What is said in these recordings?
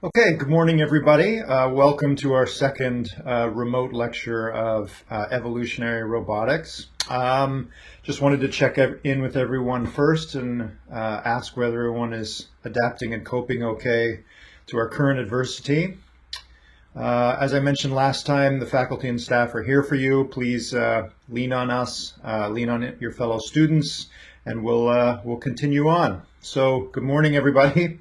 Okay, good morning, everybody. Welcome to our second remote lecture of evolutionary robotics. Just wanted to check in with everyone first and ask whether everyone is adapting and coping okay to our current adversity. As I mentioned last time, the faculty and staff are here for you. Please lean on us, lean on your fellow students, and we'll continue on. So, good morning, everybody.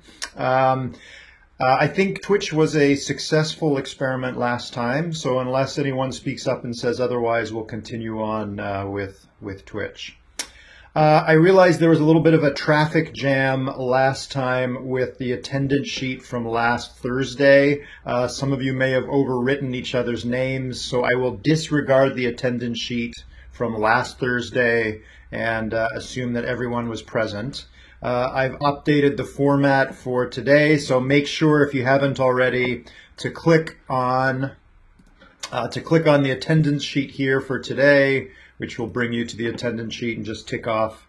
I think Twitch was a successful experiment last time, so unless anyone speaks up and says otherwise, we'll continue on with Twitch. I realized there was a little bit of a traffic jam last time with the attendance sheet from last Thursday. Some of you may have overwritten each other's names, so I will disregard the attendance sheet from last Thursday and assume that everyone was present. I've updated the format for today, so make sure if you haven't already to click on the attendance sheet here for today, which will bring you to the attendance sheet, and just tick off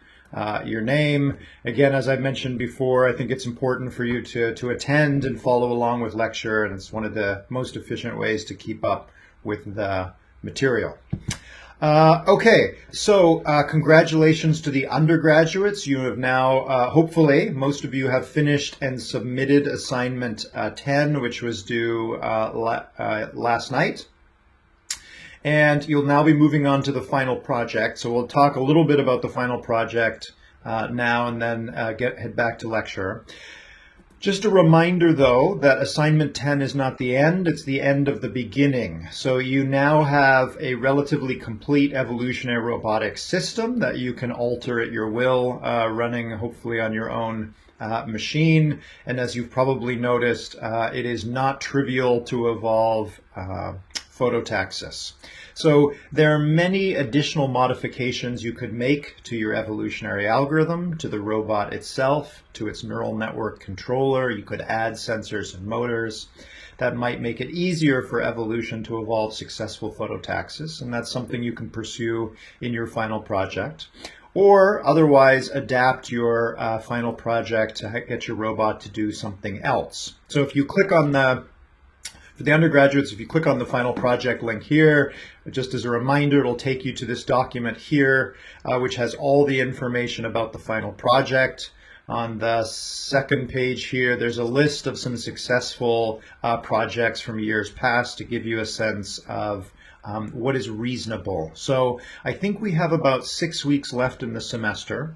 your name. Again, as I've mentioned before, I think it's important for you to attend and follow along with lecture, and it's one of the most efficient ways to keep up with the material. Okay, so congratulations to the undergraduates. You have now, hopefully, most of you have finished and submitted assignment 10, which was due last night. And you'll now be moving on to the final project. So we'll talk a little bit about the final project now and then head back to lecture. Just a reminder, though, that assignment 10 is not the end, it's the end of the beginning. So you now have a relatively complete evolutionary robotics system that you can alter at your will, running hopefully on your own machine. And as you've probably noticed, it is not trivial to evolve phototaxis. So there are many additional modifications you could make to your evolutionary algorithm, to the robot itself, to its neural network controller. You could add sensors and motors that might make it easier for evolution to evolve successful phototaxis, and that's something you can pursue in your final project. Or otherwise adapt your final project to get your robot to do something else. So if you click on for the undergraduates, if you click on the final project link here, just as a reminder, it'll take you to this document here, which has all the information about the final project. On the second page here, there's a list of some successful projects from years past to give you a sense of what is reasonable. So I think we have about 6 weeks left in the semester.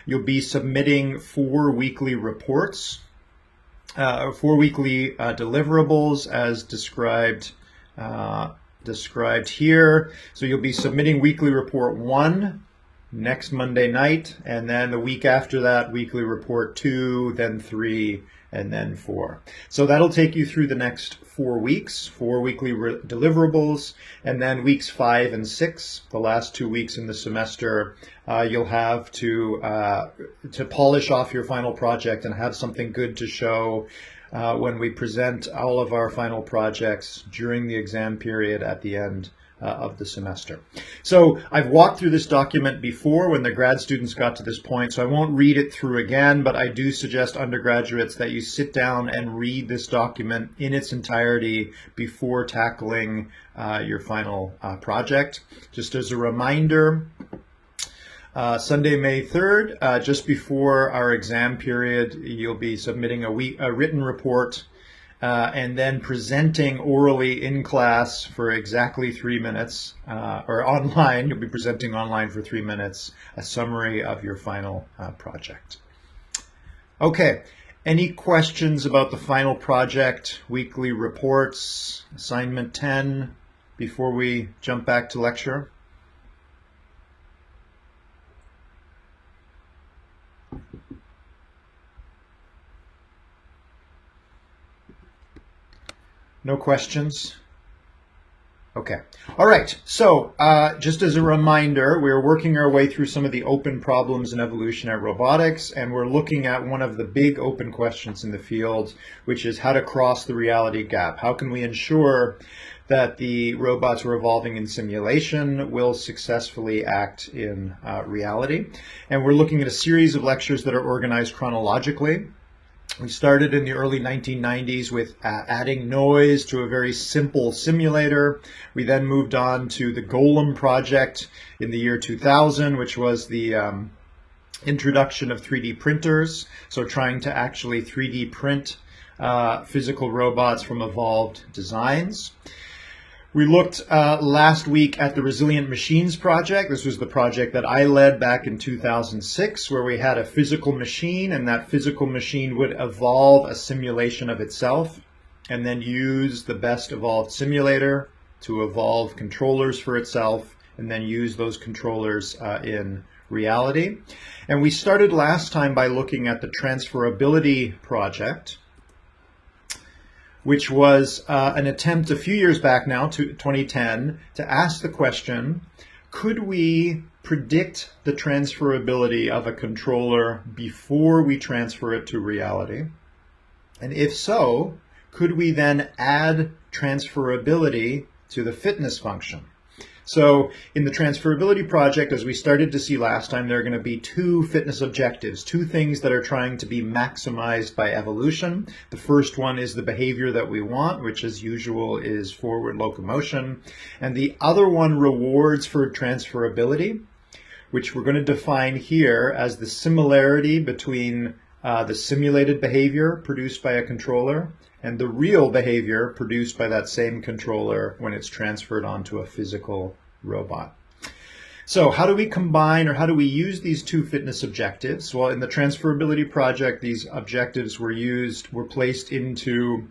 You'll be submitting 4 weekly reports. 4 weekly deliverables as described here. So you'll be submitting weekly report 1 next Monday night, and then the week after that, weekly report 2, then 3, and then 4. So that'll take you through the next 4 weeks, 4 weekly deliverables, and then weeks 5 and 6, the last 2 weeks in the semester, you'll have to polish off your final project and have something good to show when we present all of our final projects during the exam period at the end of the semester. So I've walked through this document before when the grad students got to this point, so I won't read it through again, but I do suggest undergraduates that you sit down and read this document in its entirety before tackling your final project. Just as a reminder, Sunday, May 3rd, just before our exam period, you'll be submitting a written report and then presenting orally in class for exactly 3 minutes, or online, you'll be presenting online for 3 minutes, a summary of your final project. Okay, any questions about the final project, weekly reports, assignment 10, before we jump back to lecture? No questions? Okay. All right. So just as a reminder, we're working our way through some of the open problems in evolutionary robotics, and we're looking at one of the big open questions in the field, which is how to cross the reality gap. How can we ensure that the robots we're evolving in simulation will successfully act in reality? And we're looking at a series of lectures that are organized chronologically. We started in the early 1990s with adding noise to a very simple simulator. We then moved on to the Golem project in the year 2000, which was the introduction of 3D printers. So trying to actually 3D print physical robots from evolved designs. We looked last week at the Resilient Machines project. This was the project that I led back in 2006, where we had a physical machine, and that physical machine would evolve a simulation of itself and then use the best evolved simulator to evolve controllers for itself and then use those controllers in reality. And we started last time by looking at the Transferability Project, which was an attempt a few years back now, 2010, to ask the question, could we predict the transferability of a controller before we transfer it to reality? And if so, could we then add transferability to the fitness function? So in the Transferability Project, as we started to see last time, there are going to be two fitness objectives, two things that are trying to be maximized by evolution. The first one is the behavior that we want, which as usual is forward locomotion. And the other one rewards for transferability, which we're going to define here as the similarity between the simulated behavior produced by a controller and the real behavior produced by that same controller when it's transferred onto a physical robot. So how do we combine, or how do we use these two fitness objectives? Well, in the Transferability Project, these objectives were placed into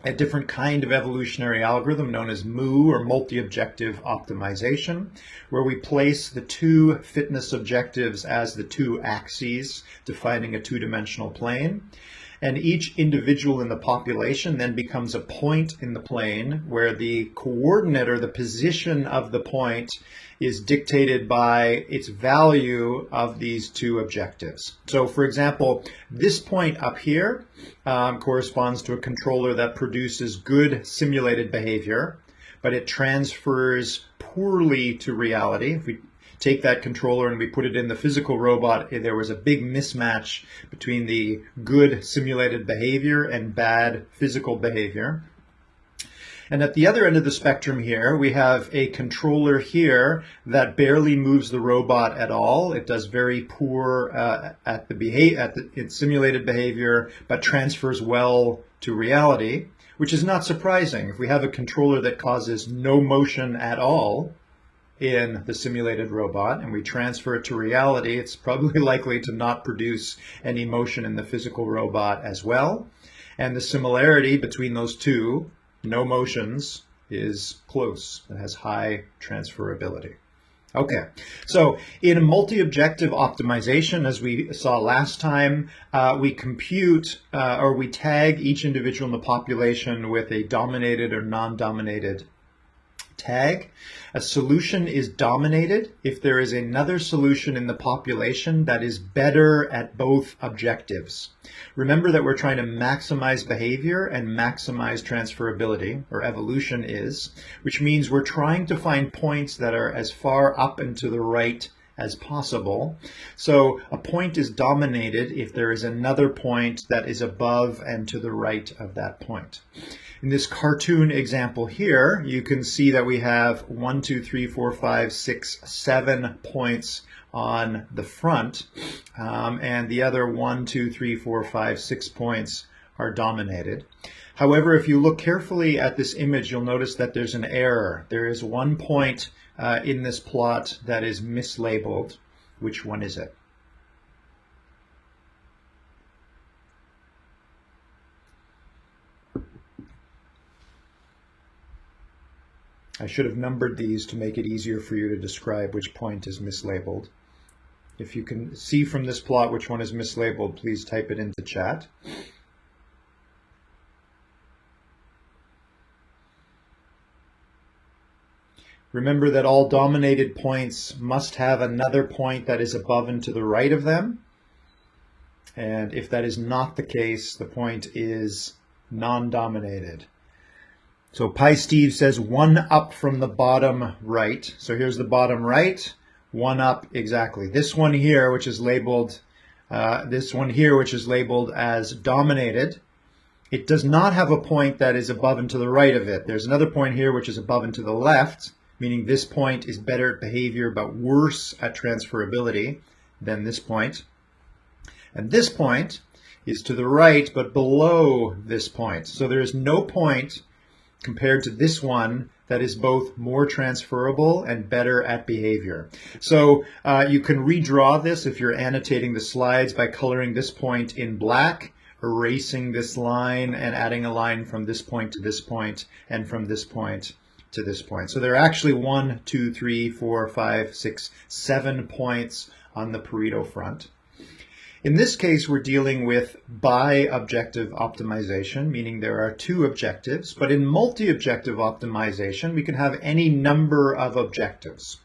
a different kind of evolutionary algorithm known as MOO, or multi-objective optimization, where we place the two fitness objectives as the two axes defining a two-dimensional plane. And each individual in the population then becomes a point in the plane where the coordinate, or the position of the point, is dictated by its value of these two objectives. So for example, this point up here corresponds to a controller that produces good simulated behavior, but it transfers poorly to reality. If we take that controller and we put it in the physical robot, there was a big mismatch between the good simulated behavior and bad physical behavior. And at the other end of the spectrum here, we have a controller here that barely moves the robot at all. It does very poor at its simulated behavior, but transfers well to reality, which is not surprising. If we have a controller that causes no motion at all in the simulated robot and we transfer it to reality, it's probably likely to not produce any motion in the physical robot as well. And the similarity between those two, no motions, is close. It has high transferability. Okay, so in a multi-objective optimization, as we saw last time, we compute or we tag each individual in the population with a dominated or non-dominated tag. A solution is dominated if there is another solution in the population that is better at both objectives. Remember that we're trying to maximize behavior and maximize transferability, or evolution is, which means we're trying to find points that are as far up and to the right as possible. So a point is dominated if there is another point that is above and to the right of that point. In this cartoon example here, you can see that we have 1, 2, 3, 4, 5, 6, 7 points on the front, and the other 1, 2, 3, 4, 5, 6 points are dominated. However, if you look carefully at this image, you'll notice that there's an error. There is one point in this plot that is mislabeled. Which one is it? I should have numbered these to make it easier for you to describe which point is mislabeled. If you can see from this plot which one is mislabeled, please type it into chat. Remember that all dominated points must have another point that is above and to the right of them. And if that is not the case, the point is non-dominated. So Pi Steve says 1 up from the bottom right. So here's the bottom right, 1 up exactly. This one here, which is labeled this one here, which is labeled as dominated, it does not have a point that is above and to the right of it. There's another point here which is above and to the left, meaning this point is better at behavior but worse at transferability than this point. And this point is to the right but below this point. So there is no point compared to this one that is both more transferable and better at behavior. So you can redraw this if you're annotating the slides by coloring this point in black, erasing this line and adding a line from this point to this point and from this point to this point. So there are actually 1, 2, 3, 4, 5, 6, 7 points on the Pareto front. In this case, we're dealing with bi-objective optimization, meaning there are 2 objectives, but in multi-objective optimization, we can have any number of objectives.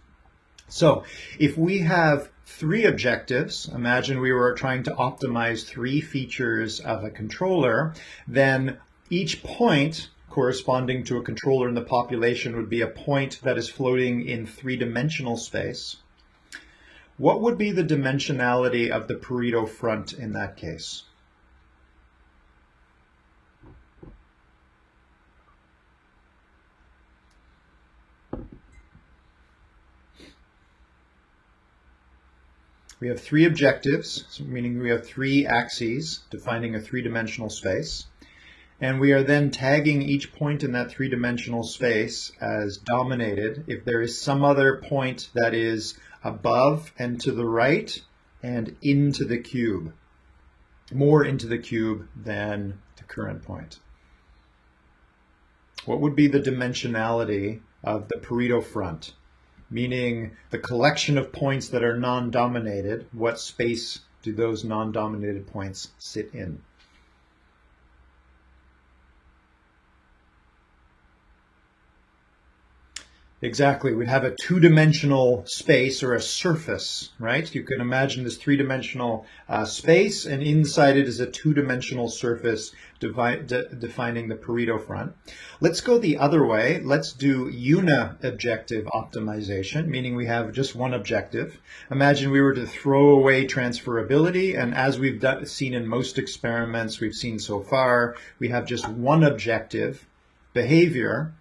So if we have 3 objectives, imagine we were trying to optimize 3 features of a controller, then each point corresponding to a controller in the population would be a point that is floating in 3-dimensional space. What would be the dimensionality of the Pareto front in that case? We have 3 objectives, meaning we have 3 axes defining a 3-dimensional space. And we are then tagging each point in that 3-dimensional space as dominated if there is some other point that is above and to the right and into the cube, more into the cube than the current point. What would be the dimensionality of the Pareto front? Meaning the collection of points that are non-dominated, what space do those non-dominated points sit in? Exactly, we'd have a 2-dimensional space or a surface, right? You can imagine this 3-dimensional space, and inside it is a 2-dimensional surface defining the Pareto front. Let's go the other way. Let's do uni-objective optimization, meaning we have just one objective. Imagine we were to throw away transferability, and as we've seen in most experiments we've seen so far, we have just one objective, behavior.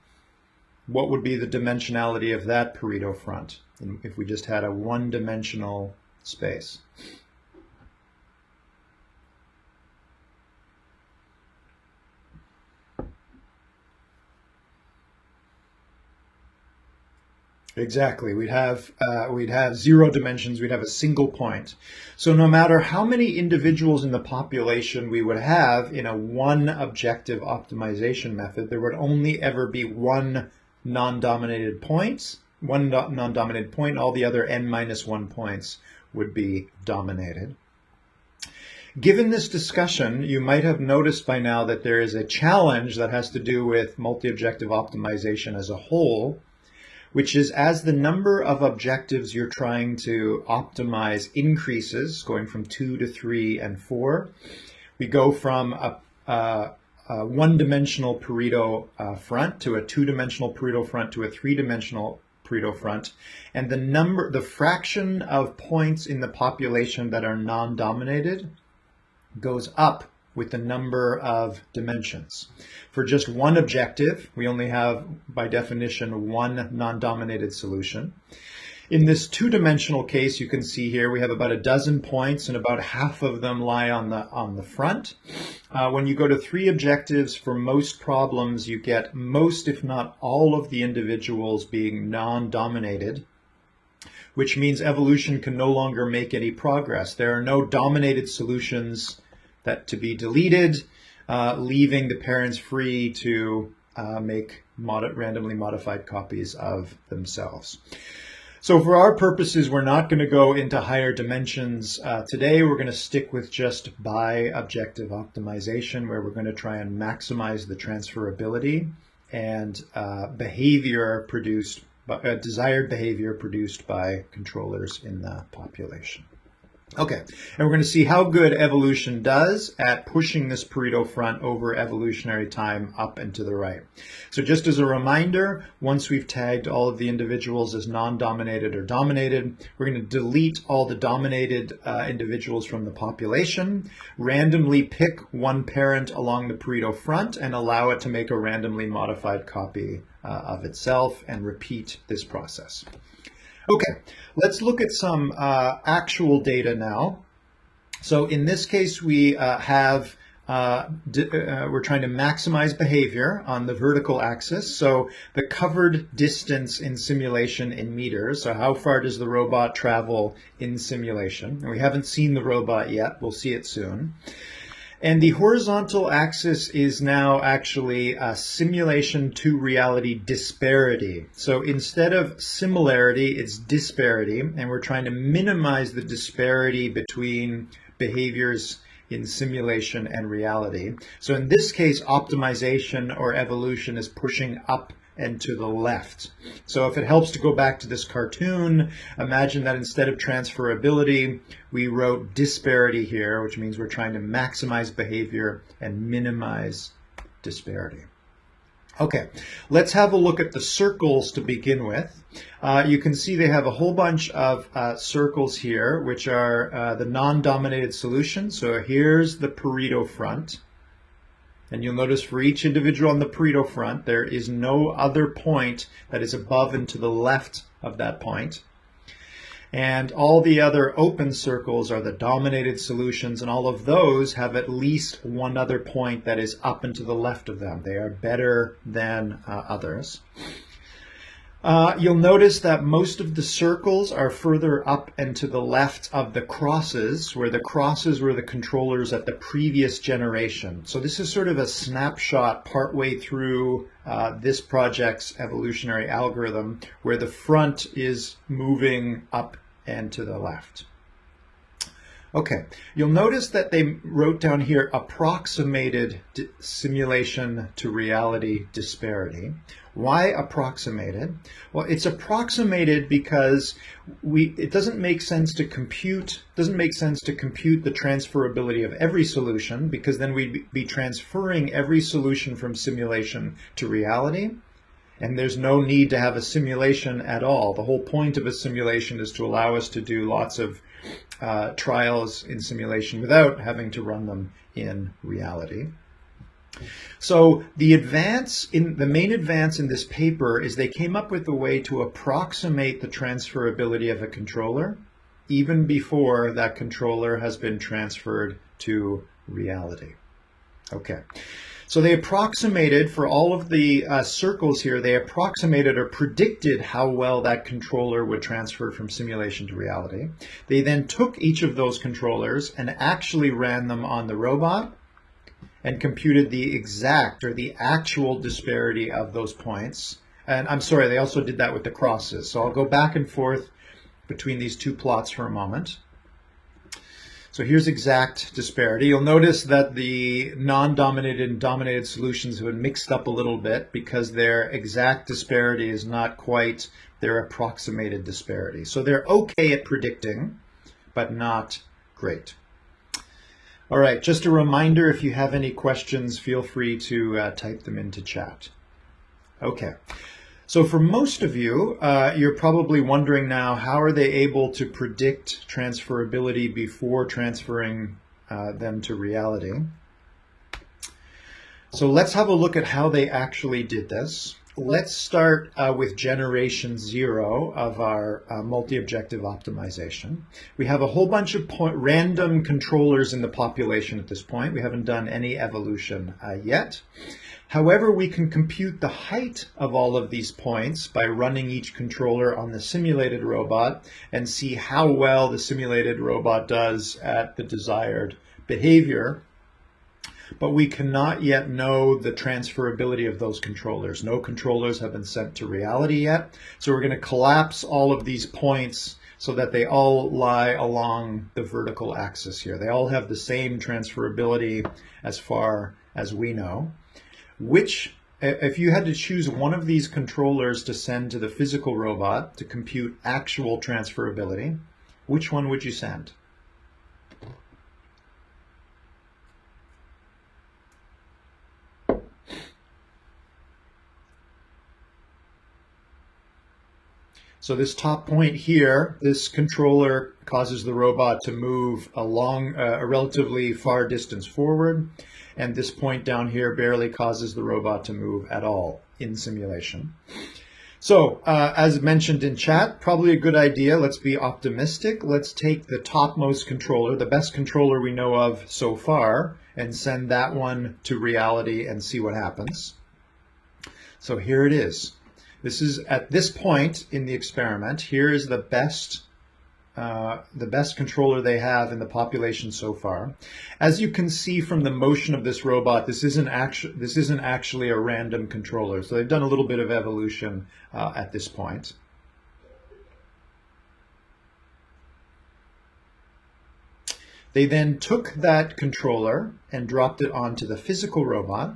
What would be the dimensionality of that Pareto front if we just had a 1-dimensional space? Exactly. We'd have 0 dimensions. We'd have a single point. So no matter how many individuals in the population we would have in a 1-objective optimization method, there would only ever be one non-dominated point, all the other n-1 points would be dominated. Given this discussion, you might have noticed by now that there is a challenge that has to do with multi-objective optimization as a whole, which is as the number of objectives you're trying to optimize increases, going from 2 to 3 and 4, we go from a 1-dimensional Pareto front to a 2-dimensional Pareto front to a 3-dimensional Pareto front, and the fraction of points in the population that are non-dominated goes up with the number of dimensions. For just one objective, we only have, by definition, one non-dominated solution. In this 2-dimensional case, you can see here we have about a dozen points, and about half of them lie on the front. When you go to 3 objectives, for most problems, you get most, if not all, of the individuals being non-dominated, which means evolution can no longer make any progress. There are no dominated solutions that to be deleted, leaving the parents free to make randomly modified copies of themselves. So for our purposes, we're not going to go into higher dimensions today. We're going to stick with just bi-objective optimization, where we're going to try and maximize the transferability and desired behavior produced by controllers in the population. Okay, and we're going to see how good evolution does at pushing this Pareto front over evolutionary time up and to the right. So just as a reminder, once we've tagged all of the individuals as non-dominated or dominated, we're going to delete all the dominated individuals from the population, randomly pick one parent along the Pareto front, and allow it to make a randomly modified copy of itself and repeat this process. Okay, let's look at some actual data now. So in this case, we we're trying to maximize behavior on the vertical axis. So the covered distance in simulation in meters. So how far does the robot travel in simulation? And we haven't seen the robot yet. We'll see it soon. And the horizontal axis is now actually a simulation to reality disparity. So instead of similarity, it's disparity, and we're trying to minimize the disparity between behaviors in simulation and reality. So in this case, optimization or evolution is pushing up and to the left. So if it helps to go back to this cartoon, imagine that instead of transferability, we wrote disparity here, which means we're trying to maximize behavior and minimize disparity. Okay, let's have a look at the circles to begin with. You can see they have a whole bunch of circles here, which are the non-dominated solution. So here's the Pareto front. And you'll notice for each individual on the Pareto front, there is no other point that is above and to the left of that point. And all the other open circles are the dominated solutions, and all of those have at least one other point that is up and to the left of them. They are better than others. You'll notice that most of the circles are further up and to the left of the crosses, where the crosses were the controllers at the previous generation. So this is sort of a snapshot partway through this project's evolutionary algorithm, where the front is moving up and to the left. Okay, you'll notice that they wrote down here approximated simulation to reality disparity. Why approximated? Well, it's approximated because it doesn't make sense to compute the transferability of every solution, because then we'd be transferring every solution from simulation to reality. And there's no need to have a simulation at all. The whole point of a simulation is to allow us to do lots of trials in simulation without having to run them in reality. So the main advance in this paper is they came up with a way to approximate the transferability of a controller even before that controller has been transferred to reality. Okay. So they approximated, for all of the circles here, they approximated or predicted how well that controller would transfer from simulation to reality. They then took each of those controllers and actually ran them on the robot and computed the exact or the actual disparity of those points. And I'm sorry, they also did that with the crosses. So I'll go back and forth between these two plots for a moment. So here's exact disparity. You'll notice that the non-dominated and dominated solutions have been mixed up a little bit because their exact disparity is not quite their approximated disparity. So they're okay at predicting, but not great. All right, just a reminder, if you have any questions, feel free to type them into chat. Okay. So for most of you, you're probably wondering now, how are they able to predict transferability before transferring them to reality? So let's have a look at how they actually did this. Let's start with generation 0 of our multi-objective optimization. We have a whole bunch of random controllers in the population at this point. We haven't done any evolution yet. However, we can compute the height of all of these points by running each controller on the simulated robot and see how well the simulated robot does at the desired behavior. But we cannot yet know the transferability of those controllers. No controllers have been sent to reality yet. So we're going to collapse all of these points so that they all lie along the vertical axis here. They all have the same transferability as far as we know. If you had to choose one of these controllers to send to the physical robot to compute actual transferability, which one would you send? So this top point here, this controller causes the robot to move along a relatively far distance forward, and this point down here barely causes the robot to move at all in simulation. So as mentioned in chat, probably a good idea. Let's be optimistic. Let's take the topmost controller, the best controller we know of so far, and send that one to reality and see what happens. So here it is. This is at this point in the experiment. Here is the best controller they have in the population so far. As you can see from the motion of this robot, this isn't actually a random controller. So they've done a little bit of evolution at this point. They then took that controller and dropped it onto the physical robot.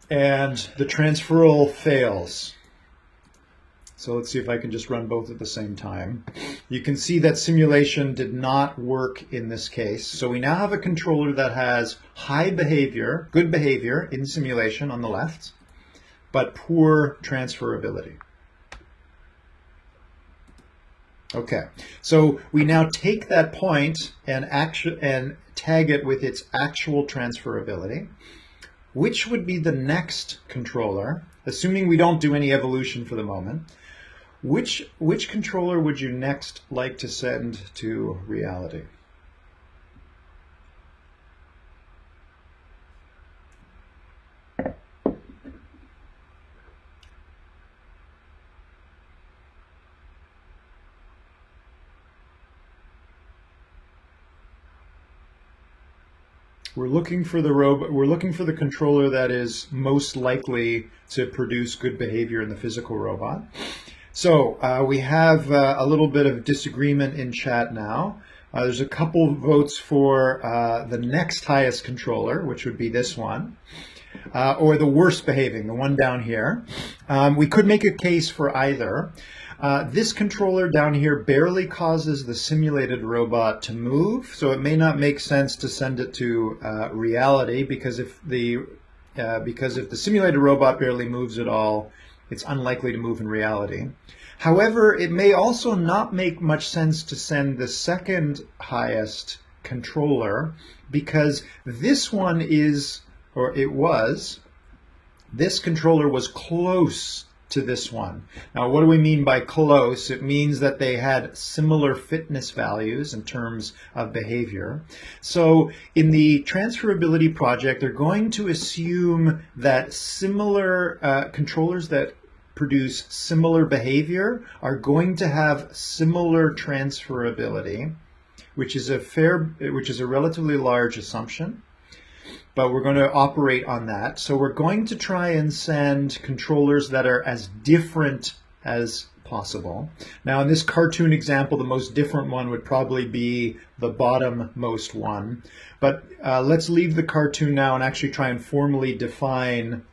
And the transferal fails. So let's see if I can just run both at the same time. You can see that simulation did not work in this case. So we now have a controller that has high behavior, good behavior in simulation on the left, but poor transferability. Okay, so we now take that point and tag it with its actual transferability. Which would be the next controller, assuming we don't do any evolution for the moment, which controller would you next like to send to reality? We're looking for the controller that is most likely to produce good behavior in the physical robot. So we have a little bit of disagreement in chat now. There's a couple votes for the next highest controller, which would be this one, or the worst behaving, the one down here. We could make a case for either. This controller down here barely causes the simulated robot to move, so it may not make sense to send it to reality, because if the simulated robot barely moves at all, it's unlikely to move in reality. However, it may also not make much sense to send the second highest controller, because this one is, or it was, this controller was close to this one. Now, what do we mean by close? It means that they had similar fitness values in terms of behavior. So in the Transferability Project, they're going to assume that similar controllers that produce similar behavior are going to have similar transferability, which is a relatively large assumption. But we're going to operate on that. So we're going to try and send controllers that are as different as possible. Now in this cartoon example, the most different one would probably be the bottom-most one. But let's leave the cartoon now and actually try and formally define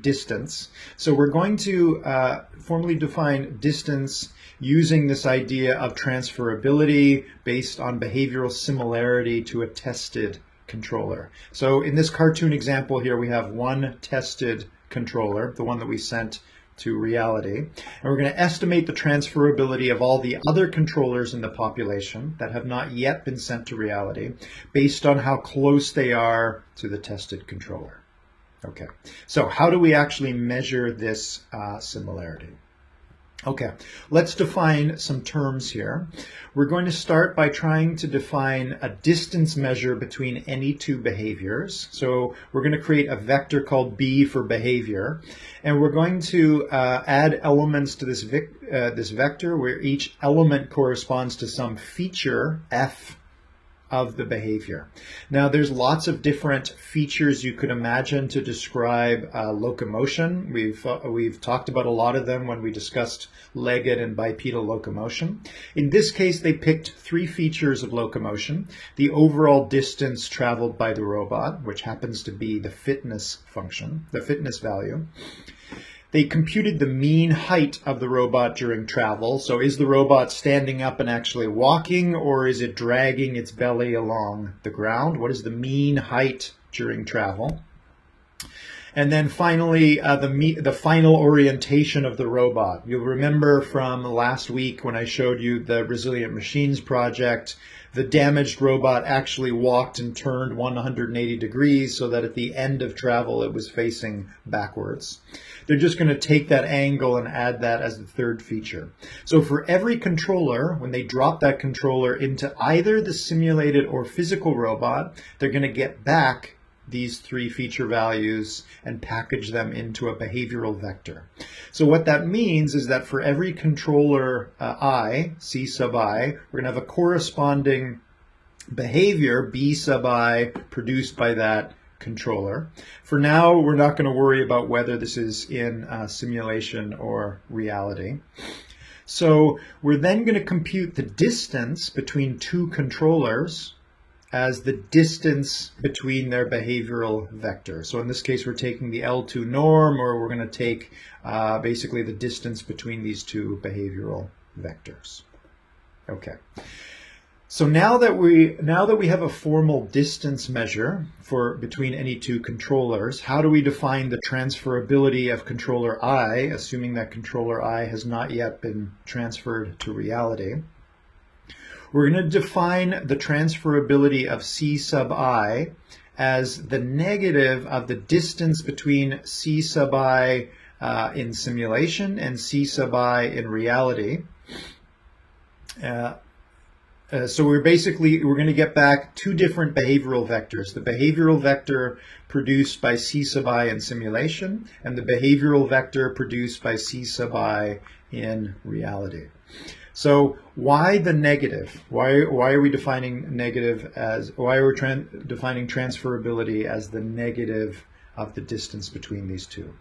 distance. So we're going to formally define distance using this idea of transferability based on behavioral similarity to a tested controller. So in this cartoon example here, we have one tested controller, the one that we sent to reality, and we're going to estimate the transferability of all the other controllers in the population that have not yet been sent to reality based on how close they are to the tested controller. Okay, so how do we actually measure this similarity? Okay, let's define some terms here. We're going to start by trying to define a distance measure between any two behaviors. So we're going to create a vector called B for behavior, and we're going to add elements to this vector where each element corresponds to some feature, F, of the behavior. Now there's lots of different features you could imagine to describe locomotion. We've talked about a lot of them when we discussed legged and bipedal locomotion. In this case, they picked three features of locomotion: the overall distance traveled by the robot, which happens to be the fitness function, the fitness value. They computed the mean height of the robot during travel. So is the robot standing up and actually walking, or is it dragging its belly along the ground? What is the mean height during travel? And then finally, the final orientation of the robot. You'll remember from last week when I showed you the Resilient Machines project, the damaged robot actually walked and turned 180 degrees so that at the end of travel it was facing backwards. They're just going to take that angle and add that as the third feature. So for every controller, when they drop that controller into either the simulated or physical robot, they're going to get back these three feature values and package them into a behavioral vector. So what that means is that for every controller I, C sub I, we're going to have a corresponding behavior, B sub I, produced by that controller. For now, we're not going to worry about whether this is in simulation or reality. So we're then going to compute the distance between two controllers as the distance between their behavioral vectors. So in this case, we're taking the L2 norm, or we're going to take basically the distance between these two behavioral vectors. Okay. So now that we have a formal distance measure between any two controllers, how do we define the transferability of controller I, assuming that controller I has not yet been transferred to reality? We're going to define the transferability of C sub I as the negative of the distance between C sub I in simulation and C sub I in reality. So we're going to get back two different behavioral vectors, the behavioral vector produced by C sub I in simulation and the behavioral vector produced by C sub I in reality. So why the negative? Why are we defining negative why are we defining transferability as the negative of the distance between these two?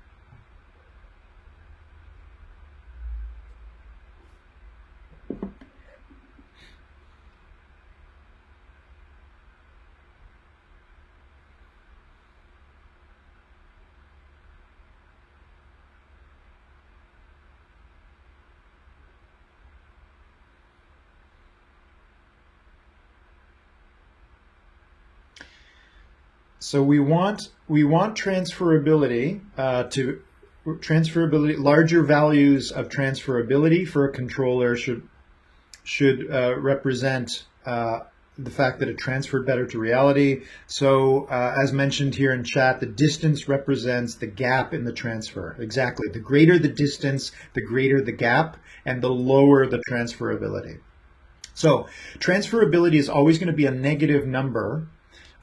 So we want transferability larger values of transferability for a controller should represent the fact that it transferred better to reality. So as mentioned here in chat, the distance represents the gap in the transfer. Exactly. The greater the distance, the greater the gap, and the lower the transferability. So transferability is always going to be a negative number,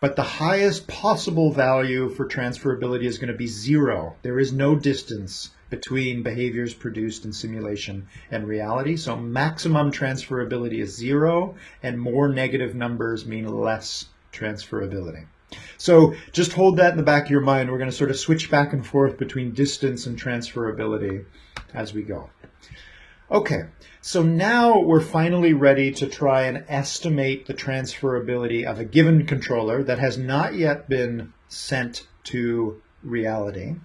but the highest possible value for transferability is going to be 0. There is no distance between behaviors produced in simulation and reality. So maximum transferability is 0, and more negative numbers mean less transferability. So just hold that in the back of your mind. We're going to sort of switch back and forth between distance and transferability as we go. Okay, so now we're finally ready to try and estimate the transferability of a given controller that has not yet been sent to reality.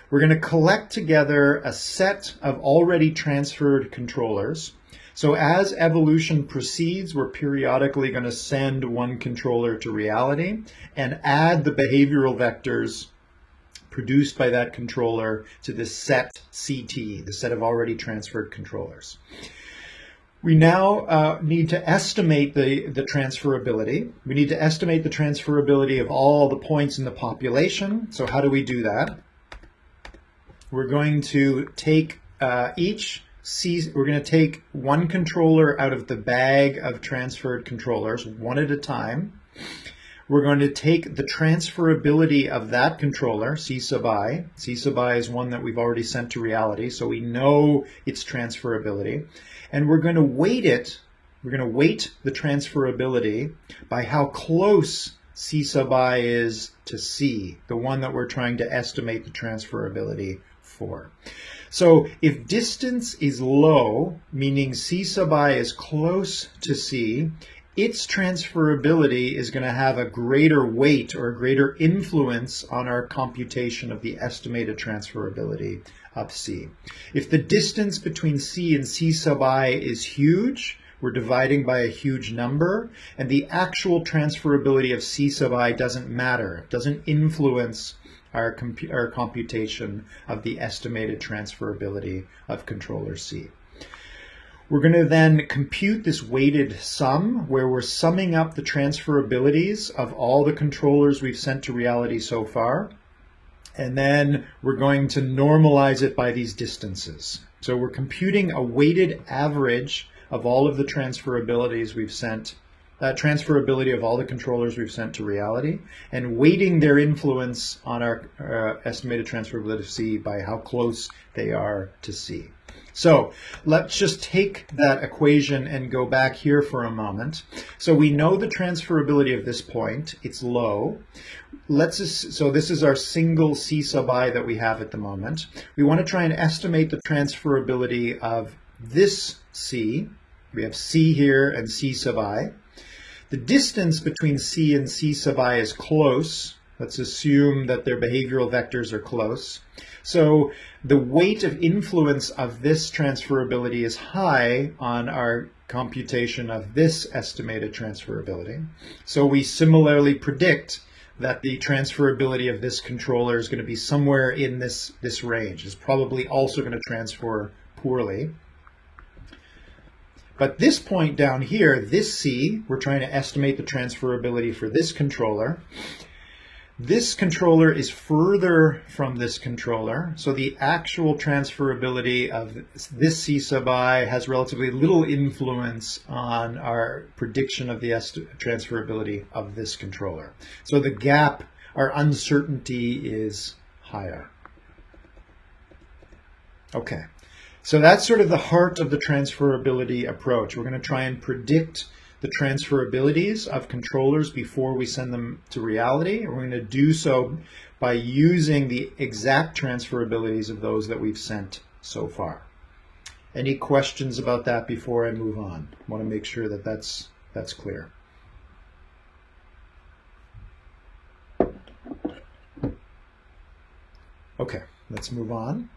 We're going to collect together a set of already transferred controllers. So as evolution proceeds, we're periodically going to send one controller to reality and add the behavioral vectors produced by that controller to this set CT, the set of already transferred controllers. We now need to estimate the transferability. We need to estimate the transferability of all the points in the population. So how do we do that? We're going to take we're going to take one controller out of the bag of transferred controllers, one at a time. We're going to take the transferability of that controller, C sub I. C sub I is one that we've already sent to reality, so we know its transferability. And we're going to weight it. We're going to weight the transferability by how close C sub I is to C, the one that we're trying to estimate the transferability for. So if distance is low, meaning C sub I is close to C, its transferability is going to have a greater weight or a greater influence on our computation of the estimated transferability of C. If the distance between C and C sub I is huge, we're dividing by a huge number, and the actual transferability of C sub I doesn't matter. It doesn't influence our computation of the estimated transferability of controller C. We're going to then compute this weighted sum where we're summing up the transferabilities of all the controllers we've sent to reality so far. And then we're going to normalize it by these distances. So we're computing a weighted average of all of the transferabilities we've sent, transferability of all the controllers we've sent to reality, and weighting their influence on our estimated transferability of C by how close they are to C. So let's just take that equation and go back here for a moment. So we know the transferability of this point, it's low. So this is our single C sub I that we have at the moment. We want to try and estimate the transferability of this C. We have C here and C sub I. The distance between C and C sub I is close. Let's assume that their behavioral vectors are close. So the weight of influence of this transferability is high on our computation of this estimated transferability. So we similarly predict that the transferability of this controller is going to be somewhere in this range. It's probably also going to transfer poorly. But this point down here, this C, we're trying to estimate the transferability for this controller. This controller is further from this controller, so the actual transferability of this C sub I has relatively little influence on our prediction of the transferability of this controller. So the gap, our uncertainty is higher. Okay, so that's sort of the heart of the transferability approach. We're going to try and predict the transferabilities of controllers before we send them to reality. We're going to do so by using the exact transferabilities of those that we've sent so far. Any questions about that before I move on? I want to make sure that that's clear. Okay, let's move on.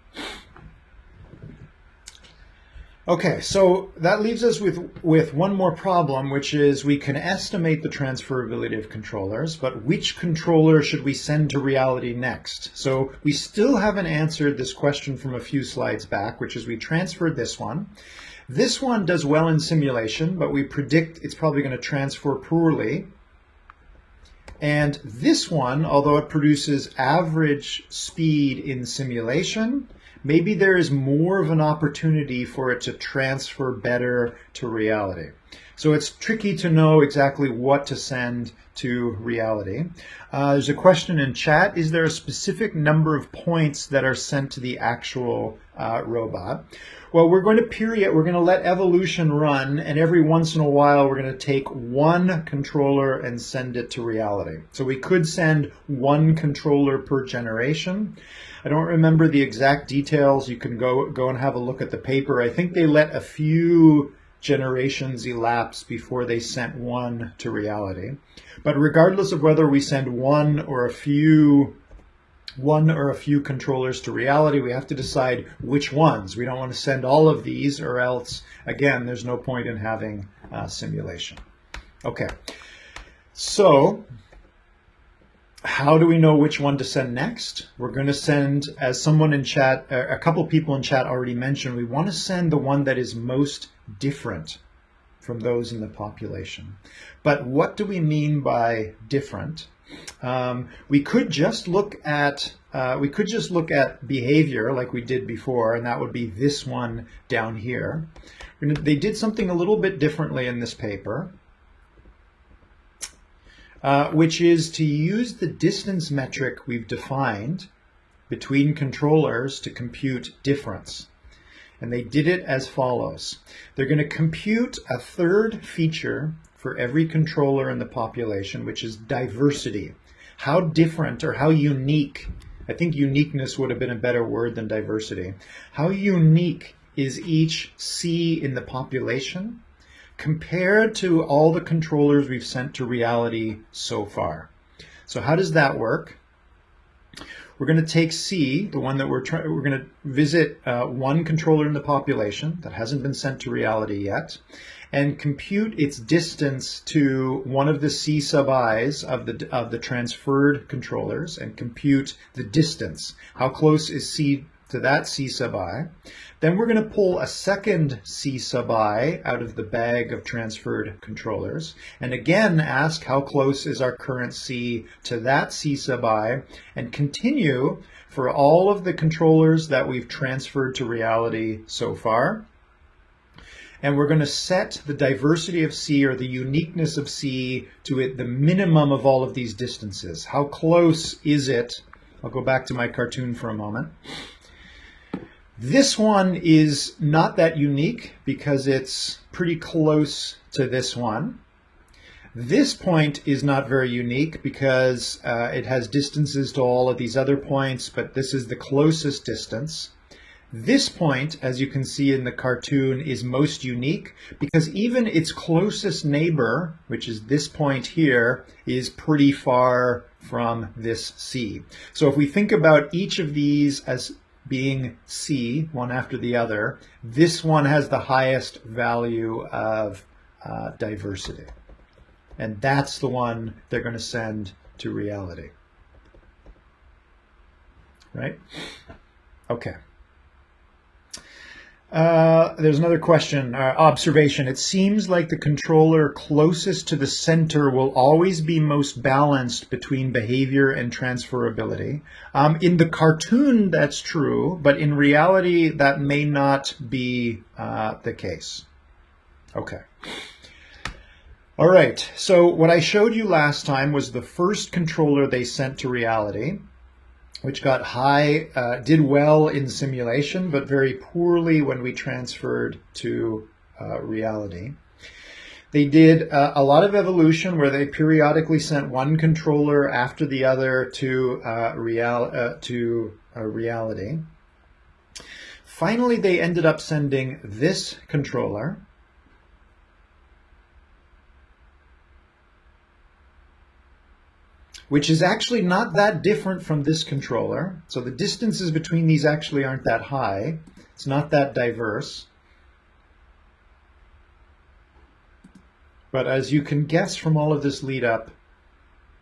Okay, so that leaves us with one more problem, which is we can estimate the transferability of controllers, but which controller should we send to reality next? So we still haven't answered this question from a few slides back, which is we transferred this one. This one does well in simulation, but we predict it's probably going to transfer poorly. And this one, although it produces average speed in simulation, maybe there is more of an opportunity for it to transfer better to reality. So it's tricky to know exactly what to send to reality. There's a question in chat. Is there a specific number of points that are sent to the actual robot? Well, we're going to let evolution run, and every once in a while we're going to take one controller and send it to reality. So we could send one controller per generation. I don't remember the exact details. You can go and have a look at the paper. I think they let a few generations elapse before they sent one to reality. But regardless of whether we send one or a few controllers to reality, we have to decide which ones. We don't want to send all of these, or else, again, there's no point in having simulation. Okay, so how do we know which one to send next? We're going to send, as someone in chat, a couple people in chat already mentioned, we want to send the one that is most different from those in the population. But what do we mean by different? We could just look at behavior like we did before, and that would be this one down here. They did something a little bit differently in this paper, which is to use the distance metric we've defined between controllers to compute difference. And they did it as follows. They're going to compute a third feature for every controller in the population, which is diversity. How different or how unique, I think uniqueness would have been a better word than diversity. How unique is each C in the population compared to all the controllers we've sent to reality so far. So how does that work? We're going to take C, the one that we're going to visit one controller in the population that hasn't been sent to reality yet, and compute its distance to one of the C sub i's of the transferred controllers, and compute the distance. How close is C to that C sub I? Then we're going to pull a second C sub I out of the bag of transferred controllers, and again ask how close is our current C to that C sub I, and continue for all of the controllers that we've transferred to reality so far. And we're going to set the diversity of C, or the uniqueness of C, to the minimum of all of these distances. How close is it? I'll go back to my cartoon for a moment. This one is not that unique because it's pretty close to this one. This point is not very unique because it has distances to all of these other points, but this is the closest distance. This point, as you can see in the cartoon, is most unique because even its closest neighbor, which is this point here, is pretty far from this C. So if we think about each of these as being C, one after the other, this one has the highest value of diversity. And that's the one they're going to send to reality. Right? Okay. There's another question, observation. It seems like the controller closest to the center will always be most balanced between behavior and transferability. In the cartoon, that's true, but in reality, that may not be the case. Okay. All right, so what I showed you last time was the first controller they sent to reality, which got did well in simulation, but very poorly when we transferred to reality. They did a lot of evolution where they periodically sent one controller after the other to reality. Finally, they ended up sending this controller, which is actually not that different from this controller. So the distances between these actually aren't that high. It's not that diverse. But as you can guess from all of this lead up,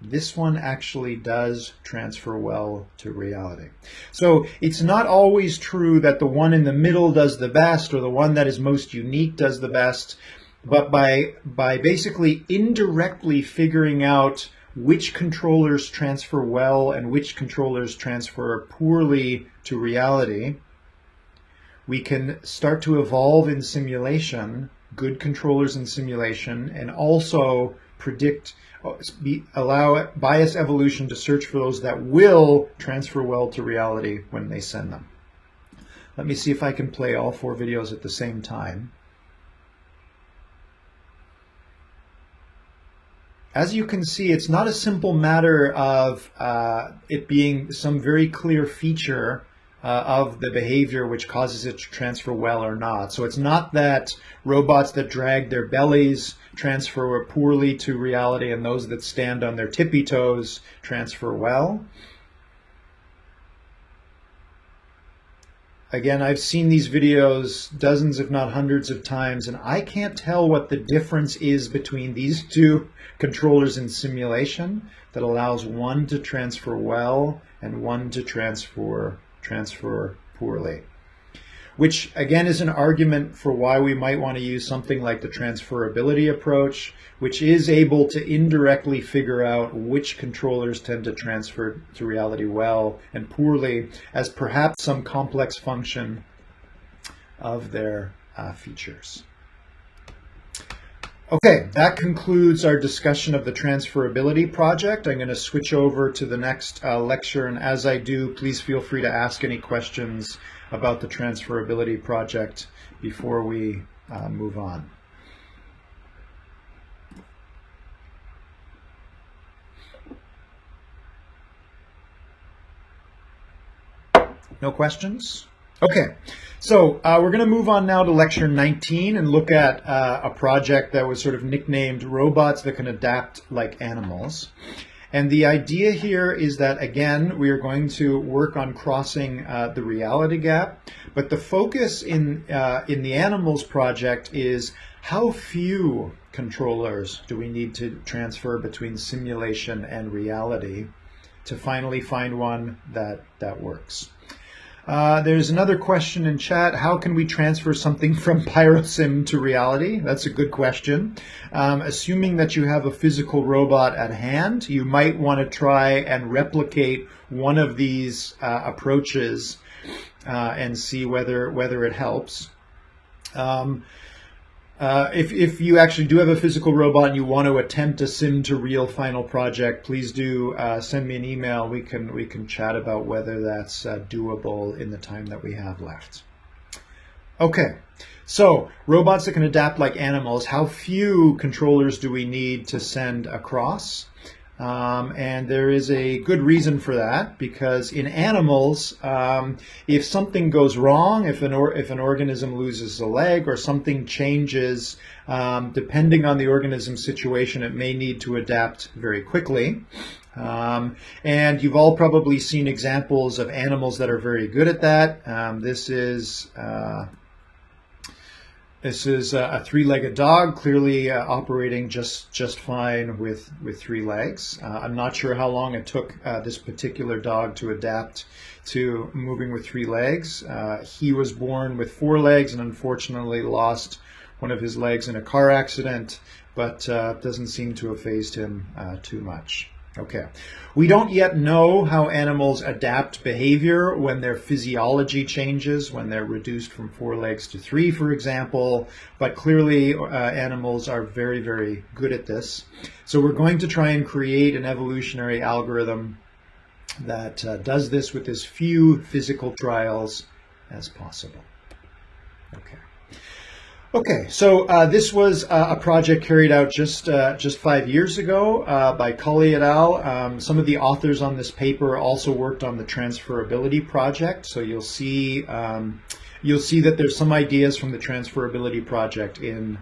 this one actually does transfer well to reality. So it's not always true that the one in the middle does the best, or the one that is most unique does the best. But by basically indirectly figuring out which controllers transfer well and which controllers transfer poorly to reality, we can start to evolve in simulation, good controllers in simulation, and also allow bias evolution to search for those that will transfer well to reality when they send them. Let me see if I can play all 4 videos at the same time. As you can see, it's not a simple matter of it being some very clear feature of the behavior which causes it to transfer well or not. So it's not that robots that drag their bellies transfer poorly to reality and those that stand on their tippy toes transfer well. Again, I've seen these videos dozens, if not hundreds of times, and I can't tell what the difference is between these 2 controllers in simulation that allows one to transfer well and one to transfer poorly. Which, again, is an argument for why we might want to use something like the transferability approach, which is able to indirectly figure out which controllers tend to transfer to reality well and poorly as perhaps some complex function of their features. Okay, that concludes our discussion of the Transferability Project. I'm going to switch over to the next lecture, and as I do, please feel free to ask any questions about the Transferability Project before we move on. No questions? Okay, so we're going to move on now to lecture 19 and look at a project that was sort of nicknamed Robots That Can Adapt Like Animals. And the idea here is that, again, we are going to work on crossing the reality gap, but the focus in the animals project is how few controllers do we need to transfer between simulation and reality to finally find one that works. There's another question in chat. How can we transfer something from PyroSim to reality? That's a good question. Assuming that you have a physical robot at hand, you might want to try and replicate one of these approaches and see whether it helps. If you actually do have a physical robot and you want to attempt a sim to real final project, please do send me an email. We can chat about whether that's doable in the time that we have left. Okay, so robots that can adapt like animals. How few controllers do we need to send across? And there is a good reason for that, because in animals, if something goes wrong, if an organism loses a leg or something changes, depending on the organism's situation, it may need to adapt very quickly. And you've all probably seen examples of animals that are very good at that. This is a three-legged dog, clearly operating just fine with 3 legs. I'm not sure how long it took this particular dog to adapt to moving with 3 legs. He was born with 4 legs and unfortunately lost one of his legs in a car accident, but doesn't seem to have fazed him too much. Okay, we don't yet know how animals adapt behavior when their physiology changes, when they're reduced from 4 legs to 3, for example, but clearly animals are very, very good at this. So we're going to try and create an evolutionary algorithm that does this with as few physical trials as possible. Okay, so this was a project carried out just 5 years ago by Cully et al. Some of the authors on this paper also worked on the Transferability Project, so you'll see that there's some ideas from the Transferability Project in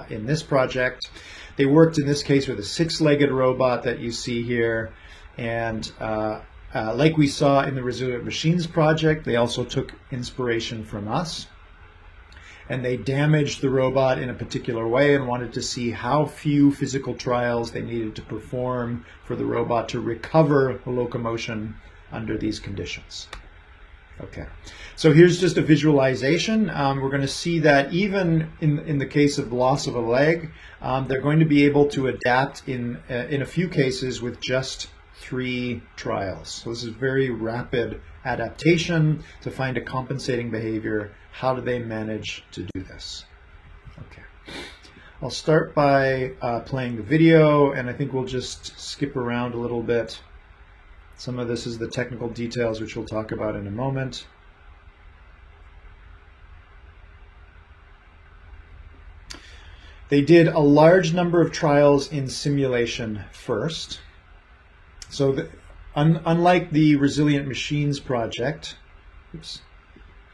this project. They worked in this case with a 6-legged robot that you see here, and like we saw in the Resilient Machines project, they also took inspiration from us. And they damaged the robot in a particular way and wanted to see how few physical trials they needed to perform for the robot to recover locomotion under these conditions. Okay, so here's just a visualization. We're going to see that even in the case of loss of a leg, they're going to be able to adapt in a few cases with just 3 trials. So this is very rapid adaptation to find a compensating behavior. How do they manage to do this? Okay, I'll start by playing the video, and I think we'll just skip around a little bit. Some of this is the technical details, which we'll talk about in a moment. They did a large number of trials in simulation first. So unlike the Resilient Machines project, oops,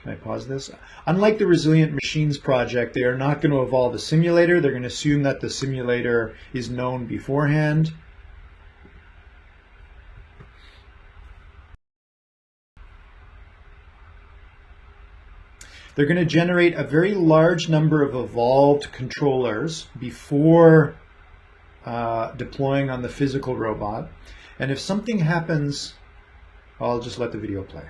can I pause this? Unlike the Resilient Machines project, they are not going to evolve a simulator. They're going to assume that the simulator is known beforehand. They're going to generate a very large number of evolved controllers before deploying on the physical robot. And if something happens, I'll just let the video play.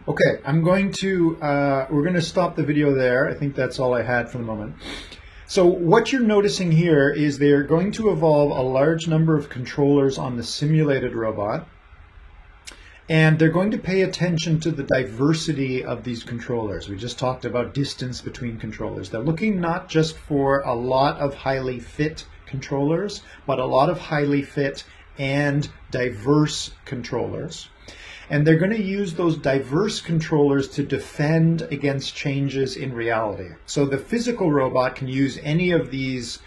Okay, we're going to stop the video there. I think that's all I had for the moment. So what you're noticing here is they're going to evolve a large number of controllers on the simulated robot, and they're going to pay attention to the diversity of these controllers. We just talked about distance between controllers. They're looking not just for a lot of highly fit controllers, but a lot of highly fit and diverse controllers. And they're going to use those diverse controllers to defend against changes in reality. So the physical robot can use any of these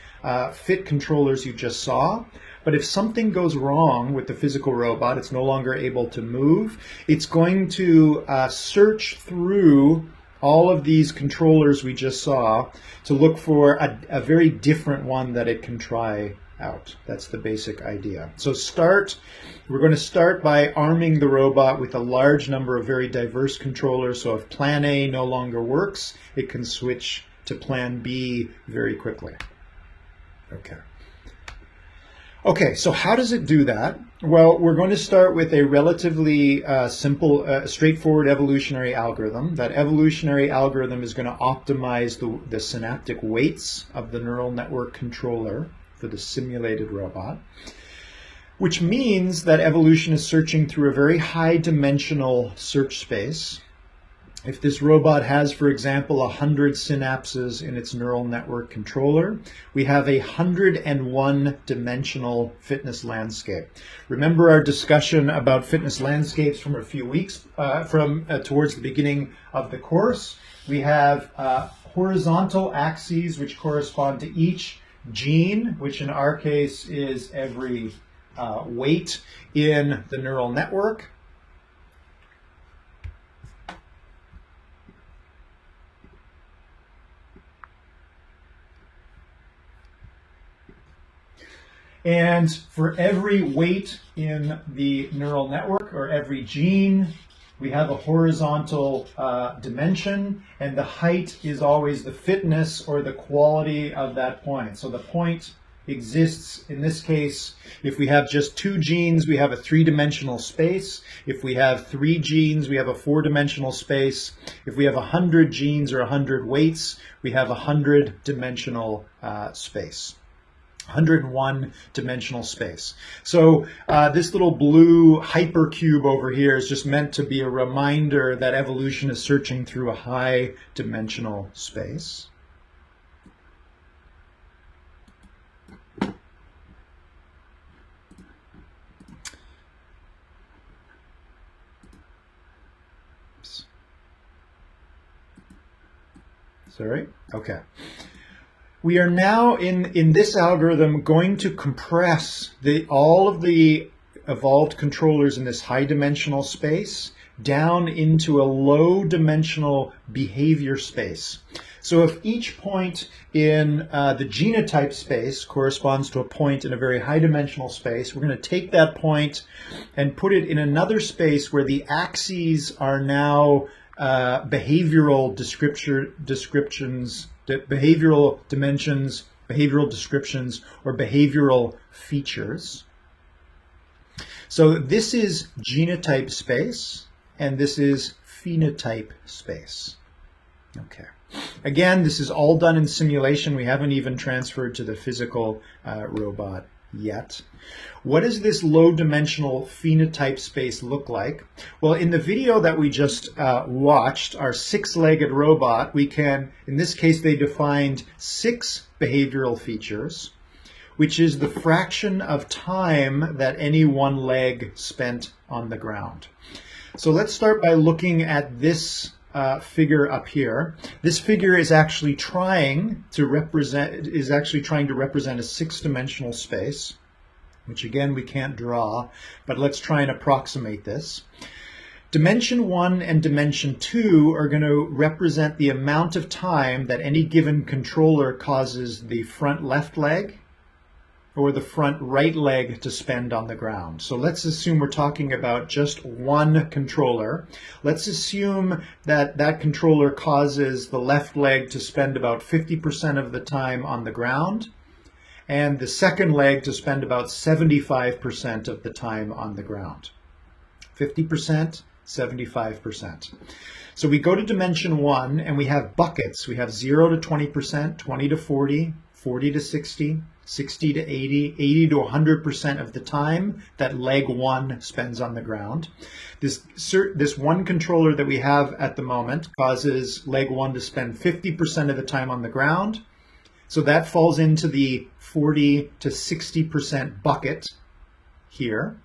fit controllers you just saw, but if something goes wrong with the physical robot, it's no longer able to move, it's going to search through all of these controllers we just saw to look for a very different one that it can try out. That's the basic idea. So we're going to start by arming the robot with a large number of very diverse controllers. So if plan A no longer works, it can switch to plan B very quickly. Okay, so how does it do that? Well, we're going to start with a relatively simple, straightforward evolutionary algorithm. That evolutionary algorithm is going to optimize the synaptic weights of the neural network controller for the simulated robot, which means that evolution is searching through a very high-dimensional search space. If this robot has, for example, 100 synapses in its neural network controller, we have a 101-dimensional fitness landscape. Remember our discussion about fitness landscapes from a few weeks, towards the beginning of the course. We have horizontal axes which correspond to each gene, which in our case is every weight in the neural network. And for every weight in the neural network, or every gene, we have a horizontal dimension, and the height is always the fitness or the quality of that point. So the point exists, in this case, if we have just 2 genes, we have a 3-dimensional space. If we have 3 genes, we have a 4-dimensional space. If we have 100 genes or 100 weights, we have a 100-dimensional space. 101-dimensional space. So this little blue hypercube over here is just meant to be a reminder that evolution is searching through a high-dimensional space. Sorry? Okay. We are now in this algorithm going to compress all of the evolved controllers in this high-dimensional space down into a low-dimensional behavior space. So if each point in the genotype space corresponds to a point in a very high-dimensional space, we're going to take that point and put it in another space where the axes are now behavioral descriptions, behavioral dimensions, behavioral descriptions, or behavioral features. So this is genotype space, and this is phenotype space. Okay. Again, this is all done in simulation. We haven't even transferred to the physical robot yet. What does this low-dimensional phenotype space look like? Well, in the video that we just watched, our 6-legged robot, we can, in this case, they defined 6 behavioral features, which is the fraction of time that any one leg spent on the ground. So let's start by looking at this figure up here. This figure is actually trying to represent a 6-dimensional space, which again we can't draw, but let's try and approximate this. Dimension 1 and Dimension 2 are going to represent the amount of time that any given controller causes the front left leg or the front right leg to spend on the ground. So let's assume we're talking about just one controller. Let's assume that that controller causes the left leg to spend about 50% of the time on the ground, and the second leg to spend about 75% of the time on the ground. 50%, 75%. So we go to dimension 1 and we have buckets. We have 0 to 20%, 20 to 40, 40 to 60, 60 to 80, 80 to 100% of the time that leg 1 spends on the ground. This one controller that we have at the moment causes leg 1 to spend 50% of the time on the ground. So that falls into the 40 to 60% bucket here.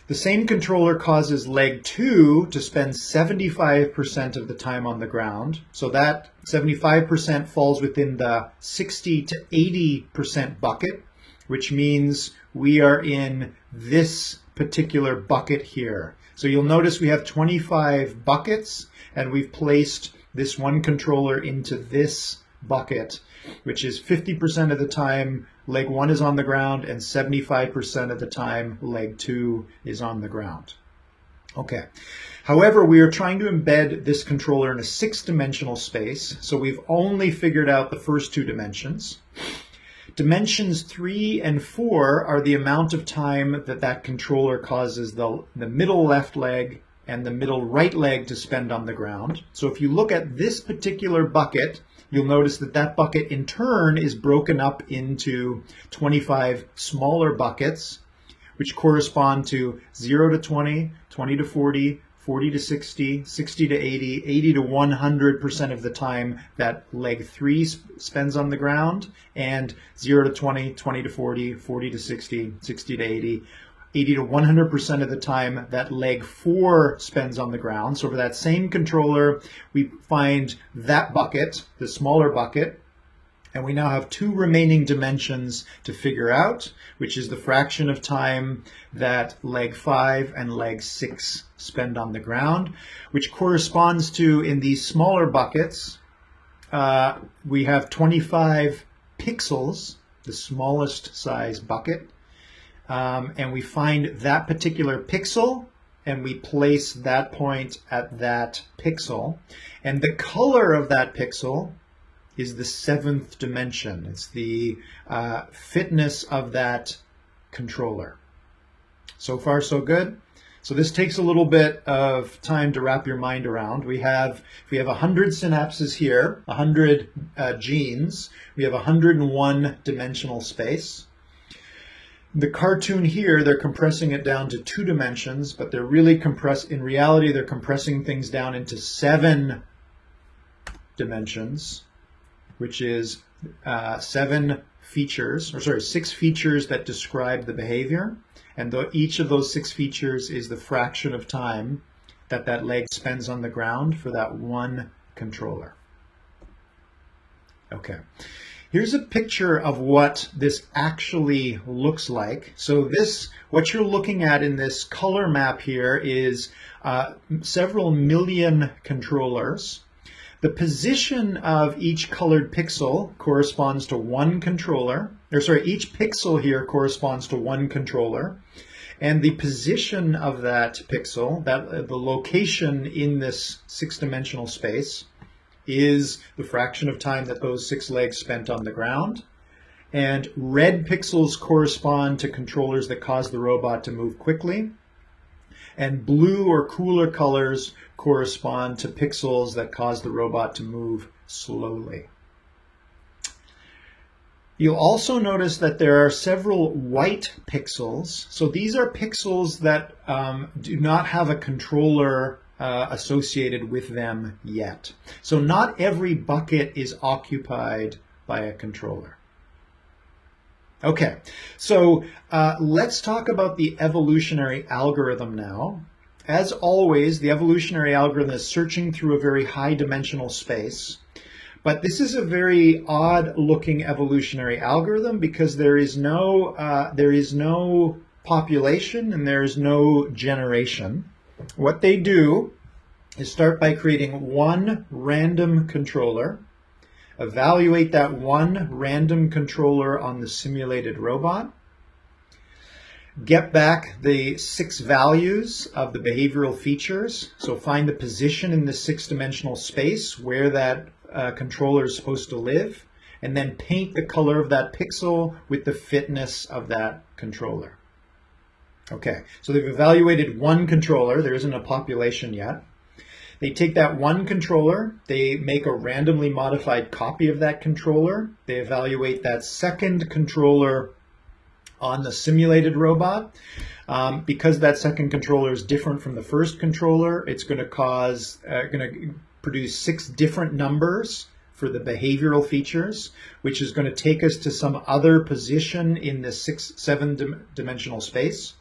The same controller causes leg 2 to spend 75% of the time on the ground. So that 75% falls within the 60 to 80% bucket, which means we are in this particular bucket here. So you'll notice we have 25 buckets, and we've placed this one controller into this bucket, which is 50% of the time leg 1 is on the ground and 75% of the time leg 2 is on the ground. Okay. However, we are trying to embed this controller in a 6-dimensional space, so we've only figured out the first 2 dimensions. Dimensions 3 and 4 are the amount of time that that controller causes the middle left leg and the middle right leg to spend on the ground. So if you look at this particular bucket, you'll notice that that bucket in turn is broken up into 25 smaller buckets, which correspond to 0 to 20, 20 to 40, 40 to 60, 60 to 80, 80 to 100% of the time that leg 3 spends on the ground, and 0 to 20, 20 to 40, 40 to 60, 60 to 80, 80 to 100% of the time that leg 4 spends on the ground. So for that same controller, we find that bucket, the smaller bucket, and we now have 2 remaining dimensions to figure out, which is the fraction of time that leg 5 and leg 6 spend on the ground, which corresponds to, in these smaller buckets, we have 25 pixels, the smallest size bucket, and we find that particular pixel and we place that point at that pixel, and the color of that pixel is the 7th dimension. It's the fitness of that controller. So far, so good. So this takes a little bit of time to wrap your mind around. We have 100 synapses here, 100 genes. We have 101 dimensional space. The cartoon here, they're compressing it down to 2 dimensions, but they're really in reality, they're compressing things down into 7 dimensions, which is 6 features that describe the behavior. And each of those 6 features is the fraction of time that that leg spends on the ground for that one controller. Okay. Here's a picture of what this actually looks like. So what you're looking at in this color map here is several million controllers. The position of each colored pixel corresponds to one controller. Each pixel here corresponds to one controller. And the position of that pixel, the location in this 6-dimensional space, is the fraction of time that those 6 legs spent on the ground. And red pixels correspond to controllers that cause the robot to move quickly. And blue or cooler colors correspond to pixels that cause the robot to move slowly. You'll also notice that there are several white pixels. So these are pixels that do not have a controller associated with them yet. So not every bucket is occupied by a controller. Okay, so let's talk about the evolutionary algorithm now. As always, the evolutionary algorithm is searching through a very high-dimensional space. But this is a very odd-looking evolutionary algorithm because there is no population and there is no generation. What they do is start by creating one random controller, evaluate that one random controller on the simulated robot, get back the 6 values of the behavioral features, so find the position in the 6-dimensional space where that controller is supposed to live, and then paint the color of that pixel with the fitness of that controller. Okay, so they've evaluated one controller. There isn't a population yet. They take that one controller, they make a randomly modified copy of that controller. They evaluate that second controller on the simulated robot. Because that second controller is different from the first controller, it's going to produce 6 different numbers for the behavioral features, which is going to take us to some other position in this 7-dimensional space.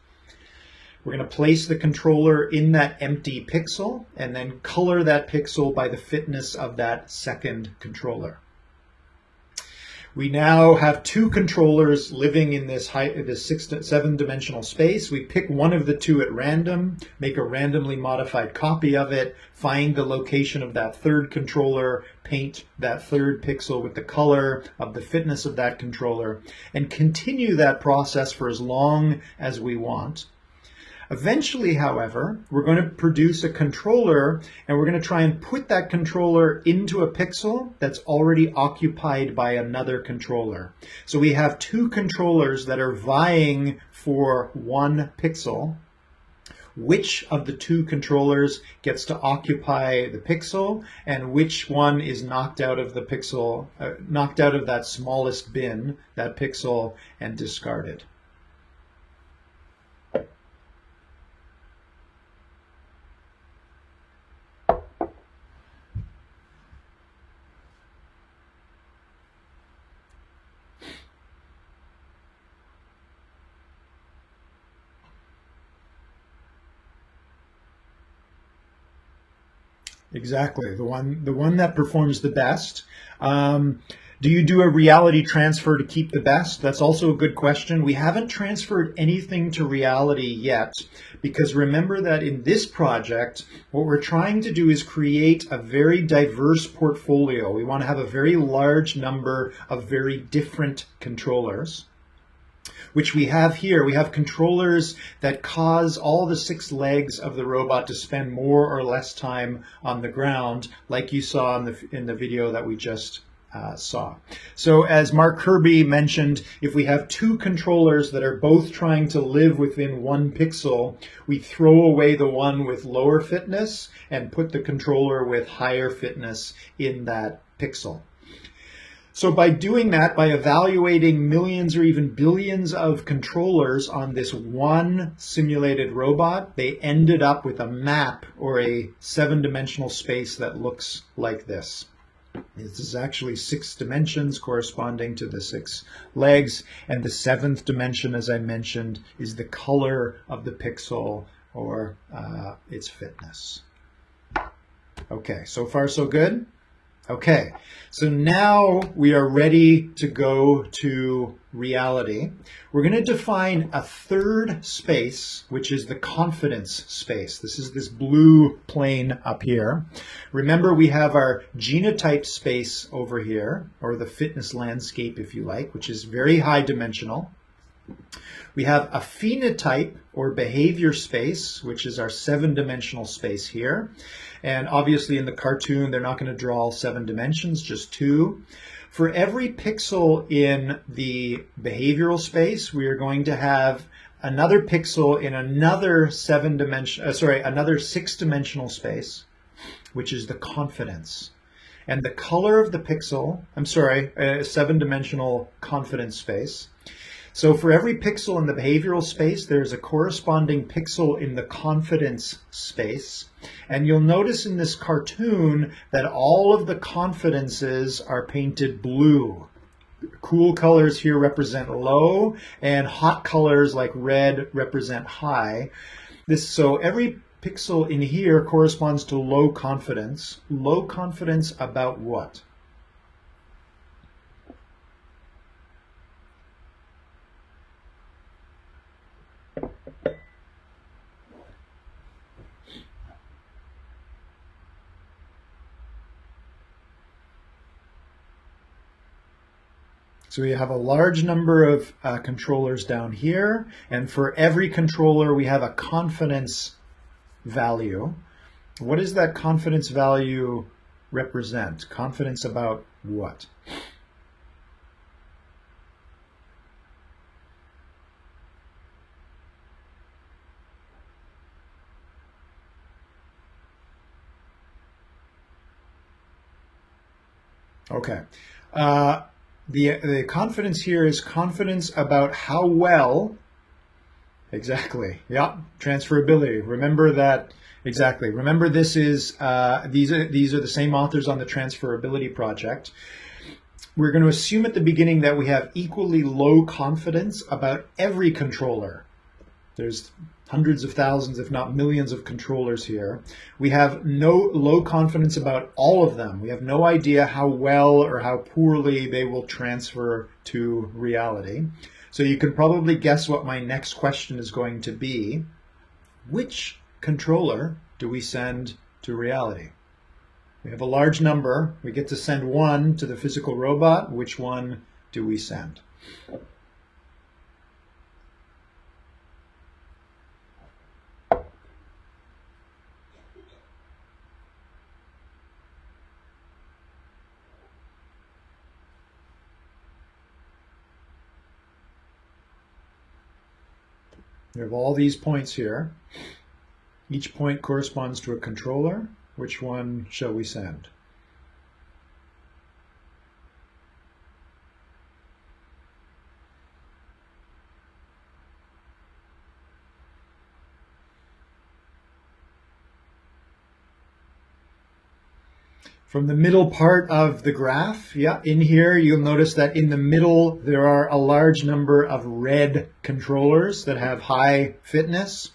We're going to place the controller in that empty pixel and then color that pixel by the fitness of that second controller. We now have 2 controllers living in this 7-dimensional space. We pick one of the 2 at random, make a randomly modified copy of it, find the location of that third controller, paint that third pixel with the color of the fitness of that controller, and continue that process for as long as we want. Eventually, however, we're going to produce a controller, and we're going to try and put that controller into a pixel that's already occupied by another controller. So we have 2 controllers that are vying for 1 pixel. Which of the 2 controllers gets to occupy the pixel, and which one is knocked out of the pixel, knocked out of that smallest bin, that pixel, and discarded? Exactly, the one that performs the best. Do you do a reality transfer to keep the best? That's also a good question. We haven't transferred anything to reality yet, because remember that in this project, what we're trying to do is create a very diverse portfolio. We want to have a very large number of very different controllers, which we have here. We have controllers that cause all the 6 legs of the robot to spend more or less time on the ground, like you saw in the video that we just saw. So as Mark Kirby mentioned, if we have 2 controllers that are both trying to live within 1 pixel, we throw away the one with lower fitness and put the controller with higher fitness in that pixel. So by doing that, by evaluating millions or even billions of controllers on this one simulated robot, they ended up with a map or a 7-dimensional space that looks like this. This is actually 6 dimensions corresponding to the 6 legs, and the 7th dimension, as I mentioned, is the color of the pixel or its fitness. Okay, so far so good? Okay, so now we are ready to go to reality. We're going to define a third space, which is the confidence space. This is this blue plane up here. Remember, we have our genotype space over here, or the fitness landscape, if you like, which is very high dimensional. We have a phenotype or behavior space, which is our 7-dimensional space here. And obviously in the cartoon, they're not going to draw all 7 dimensions, just 2. For every pixel in the behavioral space, we are going to have another pixel in another 6-dimensional space, which is the confidence. And the color of the pixel, a 7-dimensional confidence space. So for every pixel in the behavioral space, there's a corresponding pixel in the confidence space. And you'll notice in this cartoon that all of the confidences are painted blue. Cool colors here represent low, and hot colors like red represent high. So every pixel in here corresponds to low confidence. Low confidence about what? So we have a large number of controllers down here, and for every controller we have a confidence value. What does that confidence value represent? Confidence about what? Okay. Uh, the confidence here is confidence about how well. Exactly. Yeah. Transferability. Remember that. Exactly. Remember, this is these are the same authors on the Transferability Project. We're going to assume at the beginning that we have equally low confidence about every controller. There's hundreds of thousands, if not millions, of controllers here. We have no low confidence about all of them. We have no idea how well or how poorly they will transfer to reality. So you can probably guess what my next question is going to be. Which controller do we send to reality? We have a large number. We get to send one to the physical robot. Which one do we send? We have all these points here. Each point corresponds to a controller. Which one shall we send? From the middle part of the graph, yeah, in here, you'll notice that in the middle, there are a large number of red controllers that have high fitness.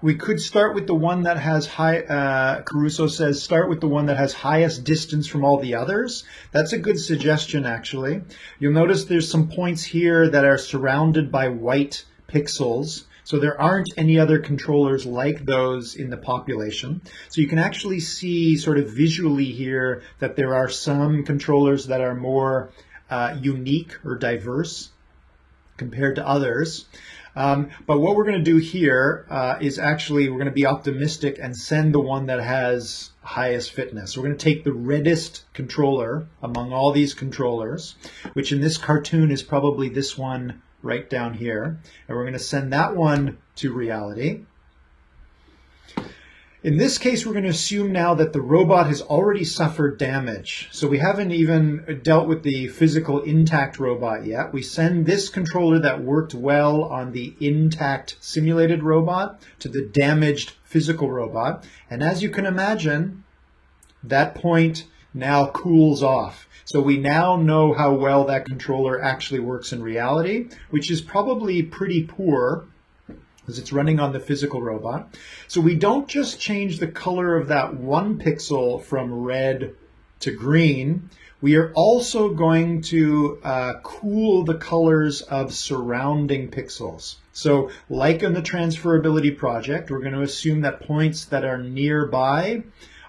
We could start with the one that has Caruso says, start with the one that has highest distance from all the others. That's a good suggestion, actually. You'll notice there's some points here that are surrounded by white pixels. So there aren't any other controllers like those in the population. So you can actually see sort of visually here that there are some controllers that are more unique or diverse compared to others. But what we're going to do here is actually we're going to be optimistic and send the one that has highest fitness. We're going to take the reddest controller among all these controllers, which in this cartoon is probably this one right down here, and we're going to send that one to reality. In this case, we're going to assume now that the robot has already suffered damage. So we haven't even dealt with the physical intact robot yet. We send this controller that worked well on the intact simulated robot to the damaged physical robot. And as you can imagine, that point now cools off. So we now know how well that controller actually works in reality, which is probably pretty poor because it's running on the physical robot. So we don't just change the color of that one pixel from red to green. We are also going to cool the colors of surrounding pixels. So like in the Transferability Project, we're going to assume that points that are nearby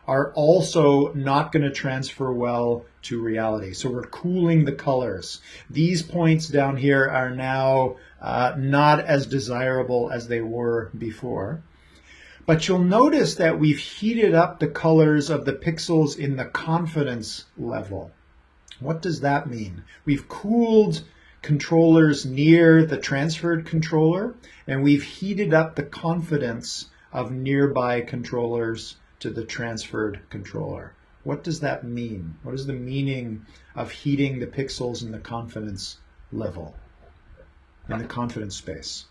are also not going to transfer well to reality. So we're cooling the colors. These points down here are now not as desirable as they were before. But you'll notice that we've heated up the colors of the pixels in the confidence level. What does that mean? We've cooled controllers near the transferred controller, and we've heated up the confidence of nearby controllers to the transferred controller. What does that mean? What is the meaning of heating the pixels in the confidence level, in the confidence space?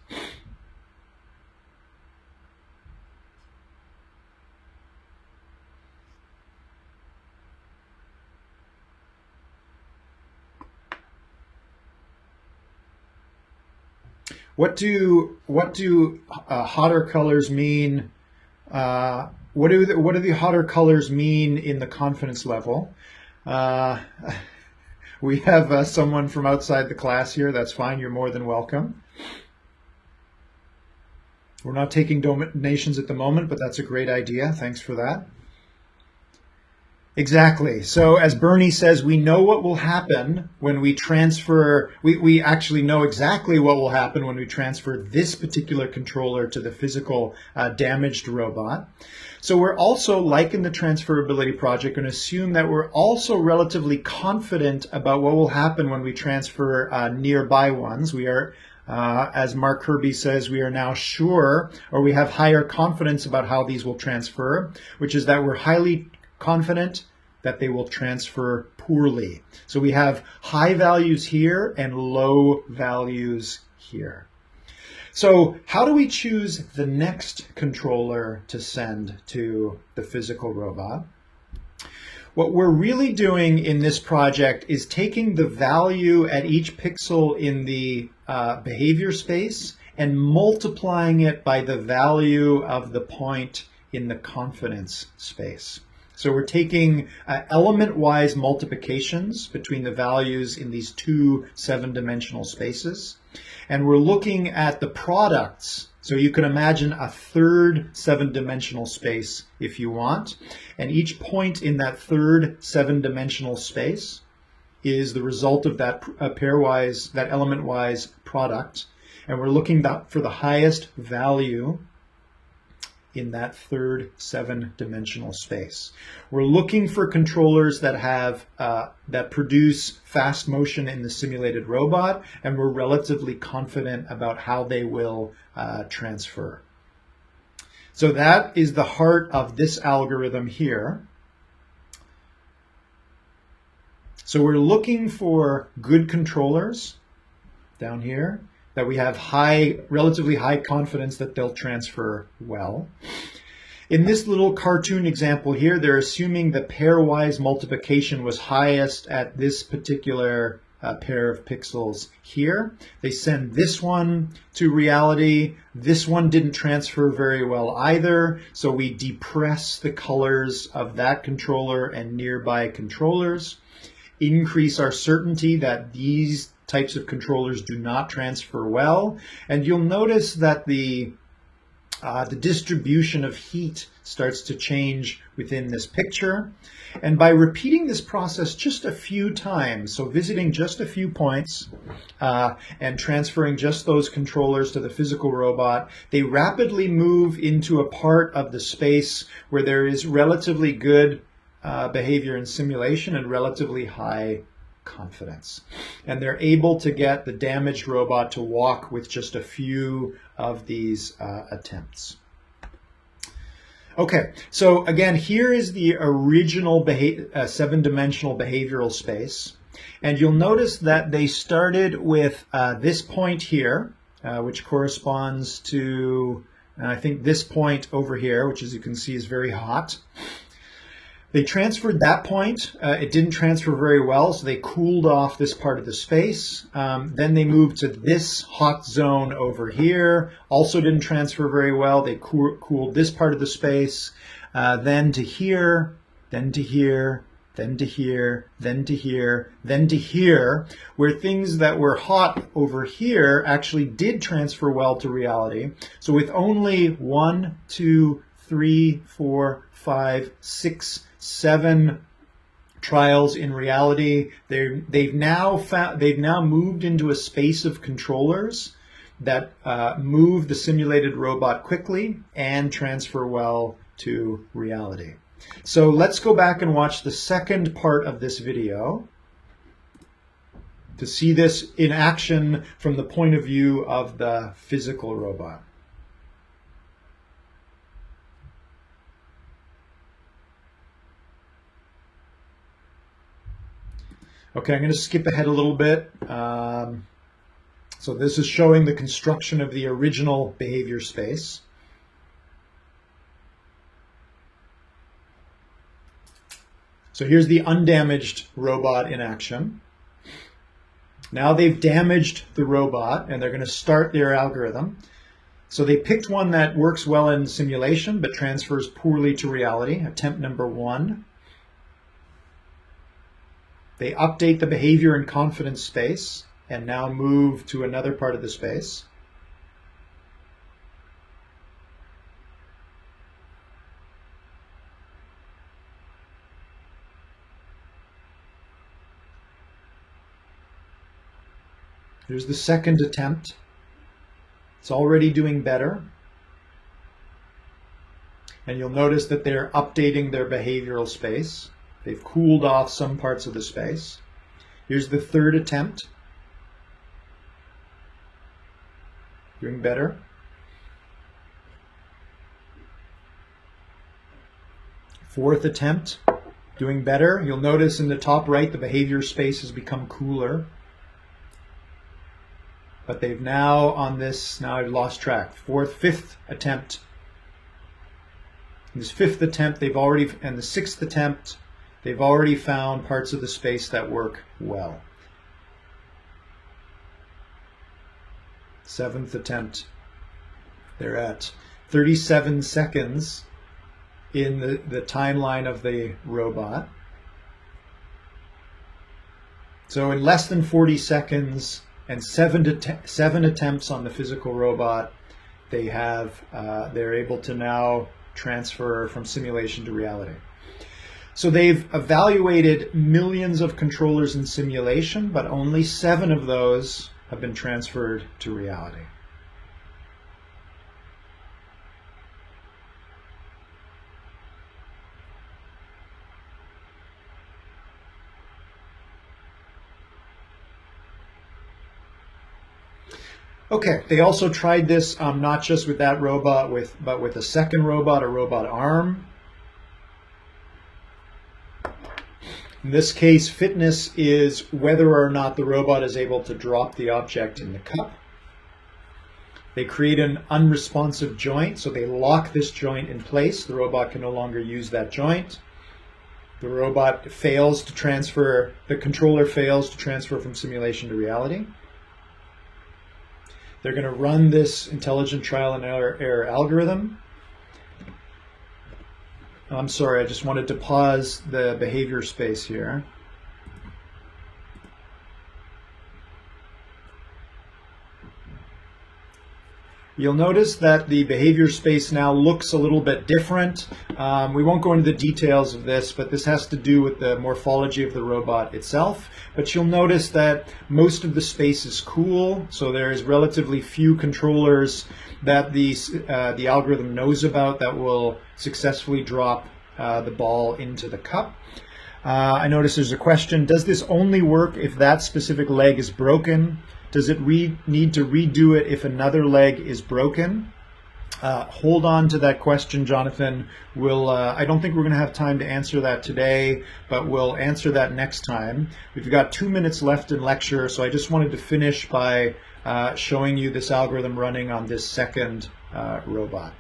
What do hotter colors mean? What do the hotter colors mean in the confidence level? We have someone from outside the class here. That's fine. You're more than welcome. We're not taking donations at the moment, but that's a great idea. Thanks for that. Exactly. So as Bernie says, we know what will happen when we transfer, we actually know exactly what will happen when we transfer this particular controller to the physical damaged robot. So we're also, like in the Transferability Project, going to assume that we're also relatively confident about what will happen when we transfer nearby ones. We are, as Mark Kirby says, we are now sure, or we have higher confidence about how these will transfer, which is that we're highly confident that they will transfer poorly. So we have high values here and low values here. So how do we choose the next controller to send to the physical robot? What we're really doing in this project is taking the value at each pixel in the behavior space and multiplying it by the value of the point in the confidence space. So we're taking element-wise multiplications between the values in these two 7-dimensional spaces, and we're looking at the products. So you can imagine a third 7-dimensional space if you want, and each point in that third 7-dimensional space is the result of that pairwise, that element-wise product, and we're looking for the highest value in that third 7-dimensional space. We're looking for controllers that have that produce fast motion in the simulated robot, and we're relatively confident about how they will transfer. So that is the heart of this algorithm here. So we're looking for good controllers down here that we have relatively high confidence that they'll transfer well. In this little cartoon example here, they're assuming the pairwise multiplication was highest at this particular pair of pixels here. They send this one to reality. This one didn't transfer very well either, so we depress the colors of that controller and nearby controllers, increase our certainty that these types of controllers do not transfer well, and you'll notice that the distribution of heat starts to change within this picture. And by repeating this process just a few times, so visiting just a few points and transferring just those controllers to the physical robot, they rapidly move into a part of the space where there is relatively good behavior and simulation and relatively high confidence. And they're able to get the damaged robot to walk with just a few of these attempts. Okay, so again, here is the original 7-dimensional behavioral space. And you'll notice that they started with this point here, which corresponds to, I think, this point over here, which as you can see is very hot. They transferred that point. It didn't transfer very well, so they cooled off this part of the space. Then they moved to this hot zone over here. Also didn't transfer very well. They cooled this part of the space. Then to here, then to here, then to here, then to here, then to here, where things that were hot over here actually did transfer well to reality. So with only 1, 2, 3, 4, 5, 6, 7 trials in reality, they've now moved into a space of controllers that move the simulated robot quickly and transfer well to reality. So let's go back and watch the second part of this video to see this in action from the point of view of the physical robot. Okay, I'm going to skip ahead a little bit. So this is showing the construction of the original behavior space. So here's the undamaged robot in action. Now they've damaged the robot and they're going to start their algorithm. So they picked one that works well in simulation but transfers poorly to reality, attempt number 1. They update the behavior and confidence space and now move to another part of the space. Here's the second attempt. It's already doing better. And you'll notice that they're updating their behavioral space. They've cooled off some parts of the space. Here's the third attempt. Doing better. Fourth attempt. doing better. You'll notice in the top right, the behavior space has become cooler. But they've now on this, now I've lost track, fifth attempt. In this fifth attempt, and the sixth attempt, they've already found parts of the space that work well. Seventh attempt, they're at 37 seconds in the timeline of the robot. So in less than 40 seconds and seven attempts on the physical robot, they're able to now transfer from simulation to reality. So they've evaluated millions of controllers in simulation, but only 7 of those have been transferred to reality. Okay, they also tried this not just with that robot, but with a second robot, a robot arm. In this case, fitness is whether or not the robot is able to drop the object in the cup. They create an unresponsive joint, so they lock this joint in place. The robot can no longer use that joint. The robot fails to transfer, the controller fails to transfer from simulation to reality. They're going to run this intelligent trial and error algorithm. I'm sorry, I just wanted to pause the behavior space here. You'll notice that the behavior space now looks a little bit different. We won't go into the details of this, but this has to do with the morphology of the robot itself. But you'll notice that most of the space is cool, so there's relatively few controllers that the algorithm knows about that will successfully drop the ball into the cup. I notice there's a question, does this only work if that specific leg is broken? Does it need to redo it if another leg is broken? Hold on to that question, Jonathan. I don't think we're going to have time to answer that today, but we'll answer that next time. We've got 2 minutes left in lecture, so I just wanted to finish by showing you this algorithm running on this second robot.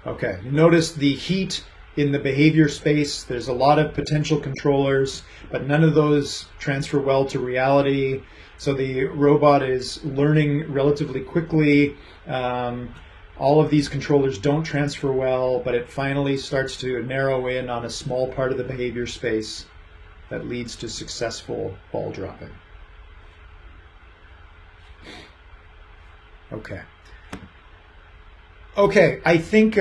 Okay, you notice the heat in the behavior space. There's a lot of potential controllers, but none of those transfer well to reality. So the robot is learning relatively quickly. All of these controllers don't transfer well, but it finally starts to narrow in on a small part of the behavior space that leads to successful ball dropping. Okay, I think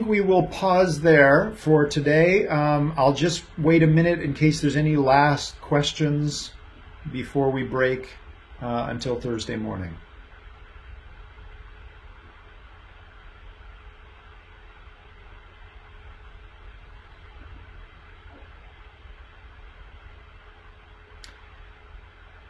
we will pause there for today. I'll just wait a minute in case there's any last questions before we break until Thursday morning.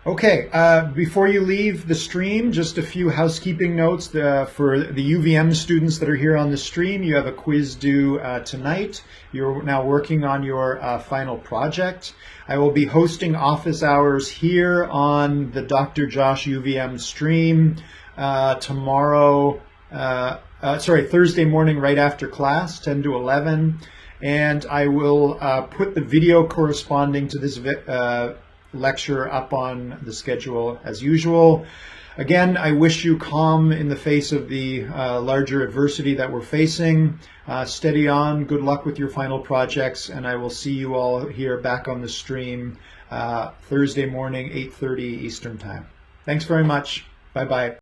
Okay, before you leave the stream, just a few housekeeping notes. For the UVM students that are here on the stream, you have a quiz due tonight. You're now working on your final project. I will be hosting office hours here on the Dr. Josh UVM stream Thursday morning right after class, 10 to 11. And I will put the video corresponding to this lecture up on the schedule as usual. Again, I wish you calm in the face of the larger adversity that we're facing. Steady on, good luck with your final projects, and I will see you all here back on the stream Thursday morning, 8:30 Eastern Time. Thanks very much. Bye-bye.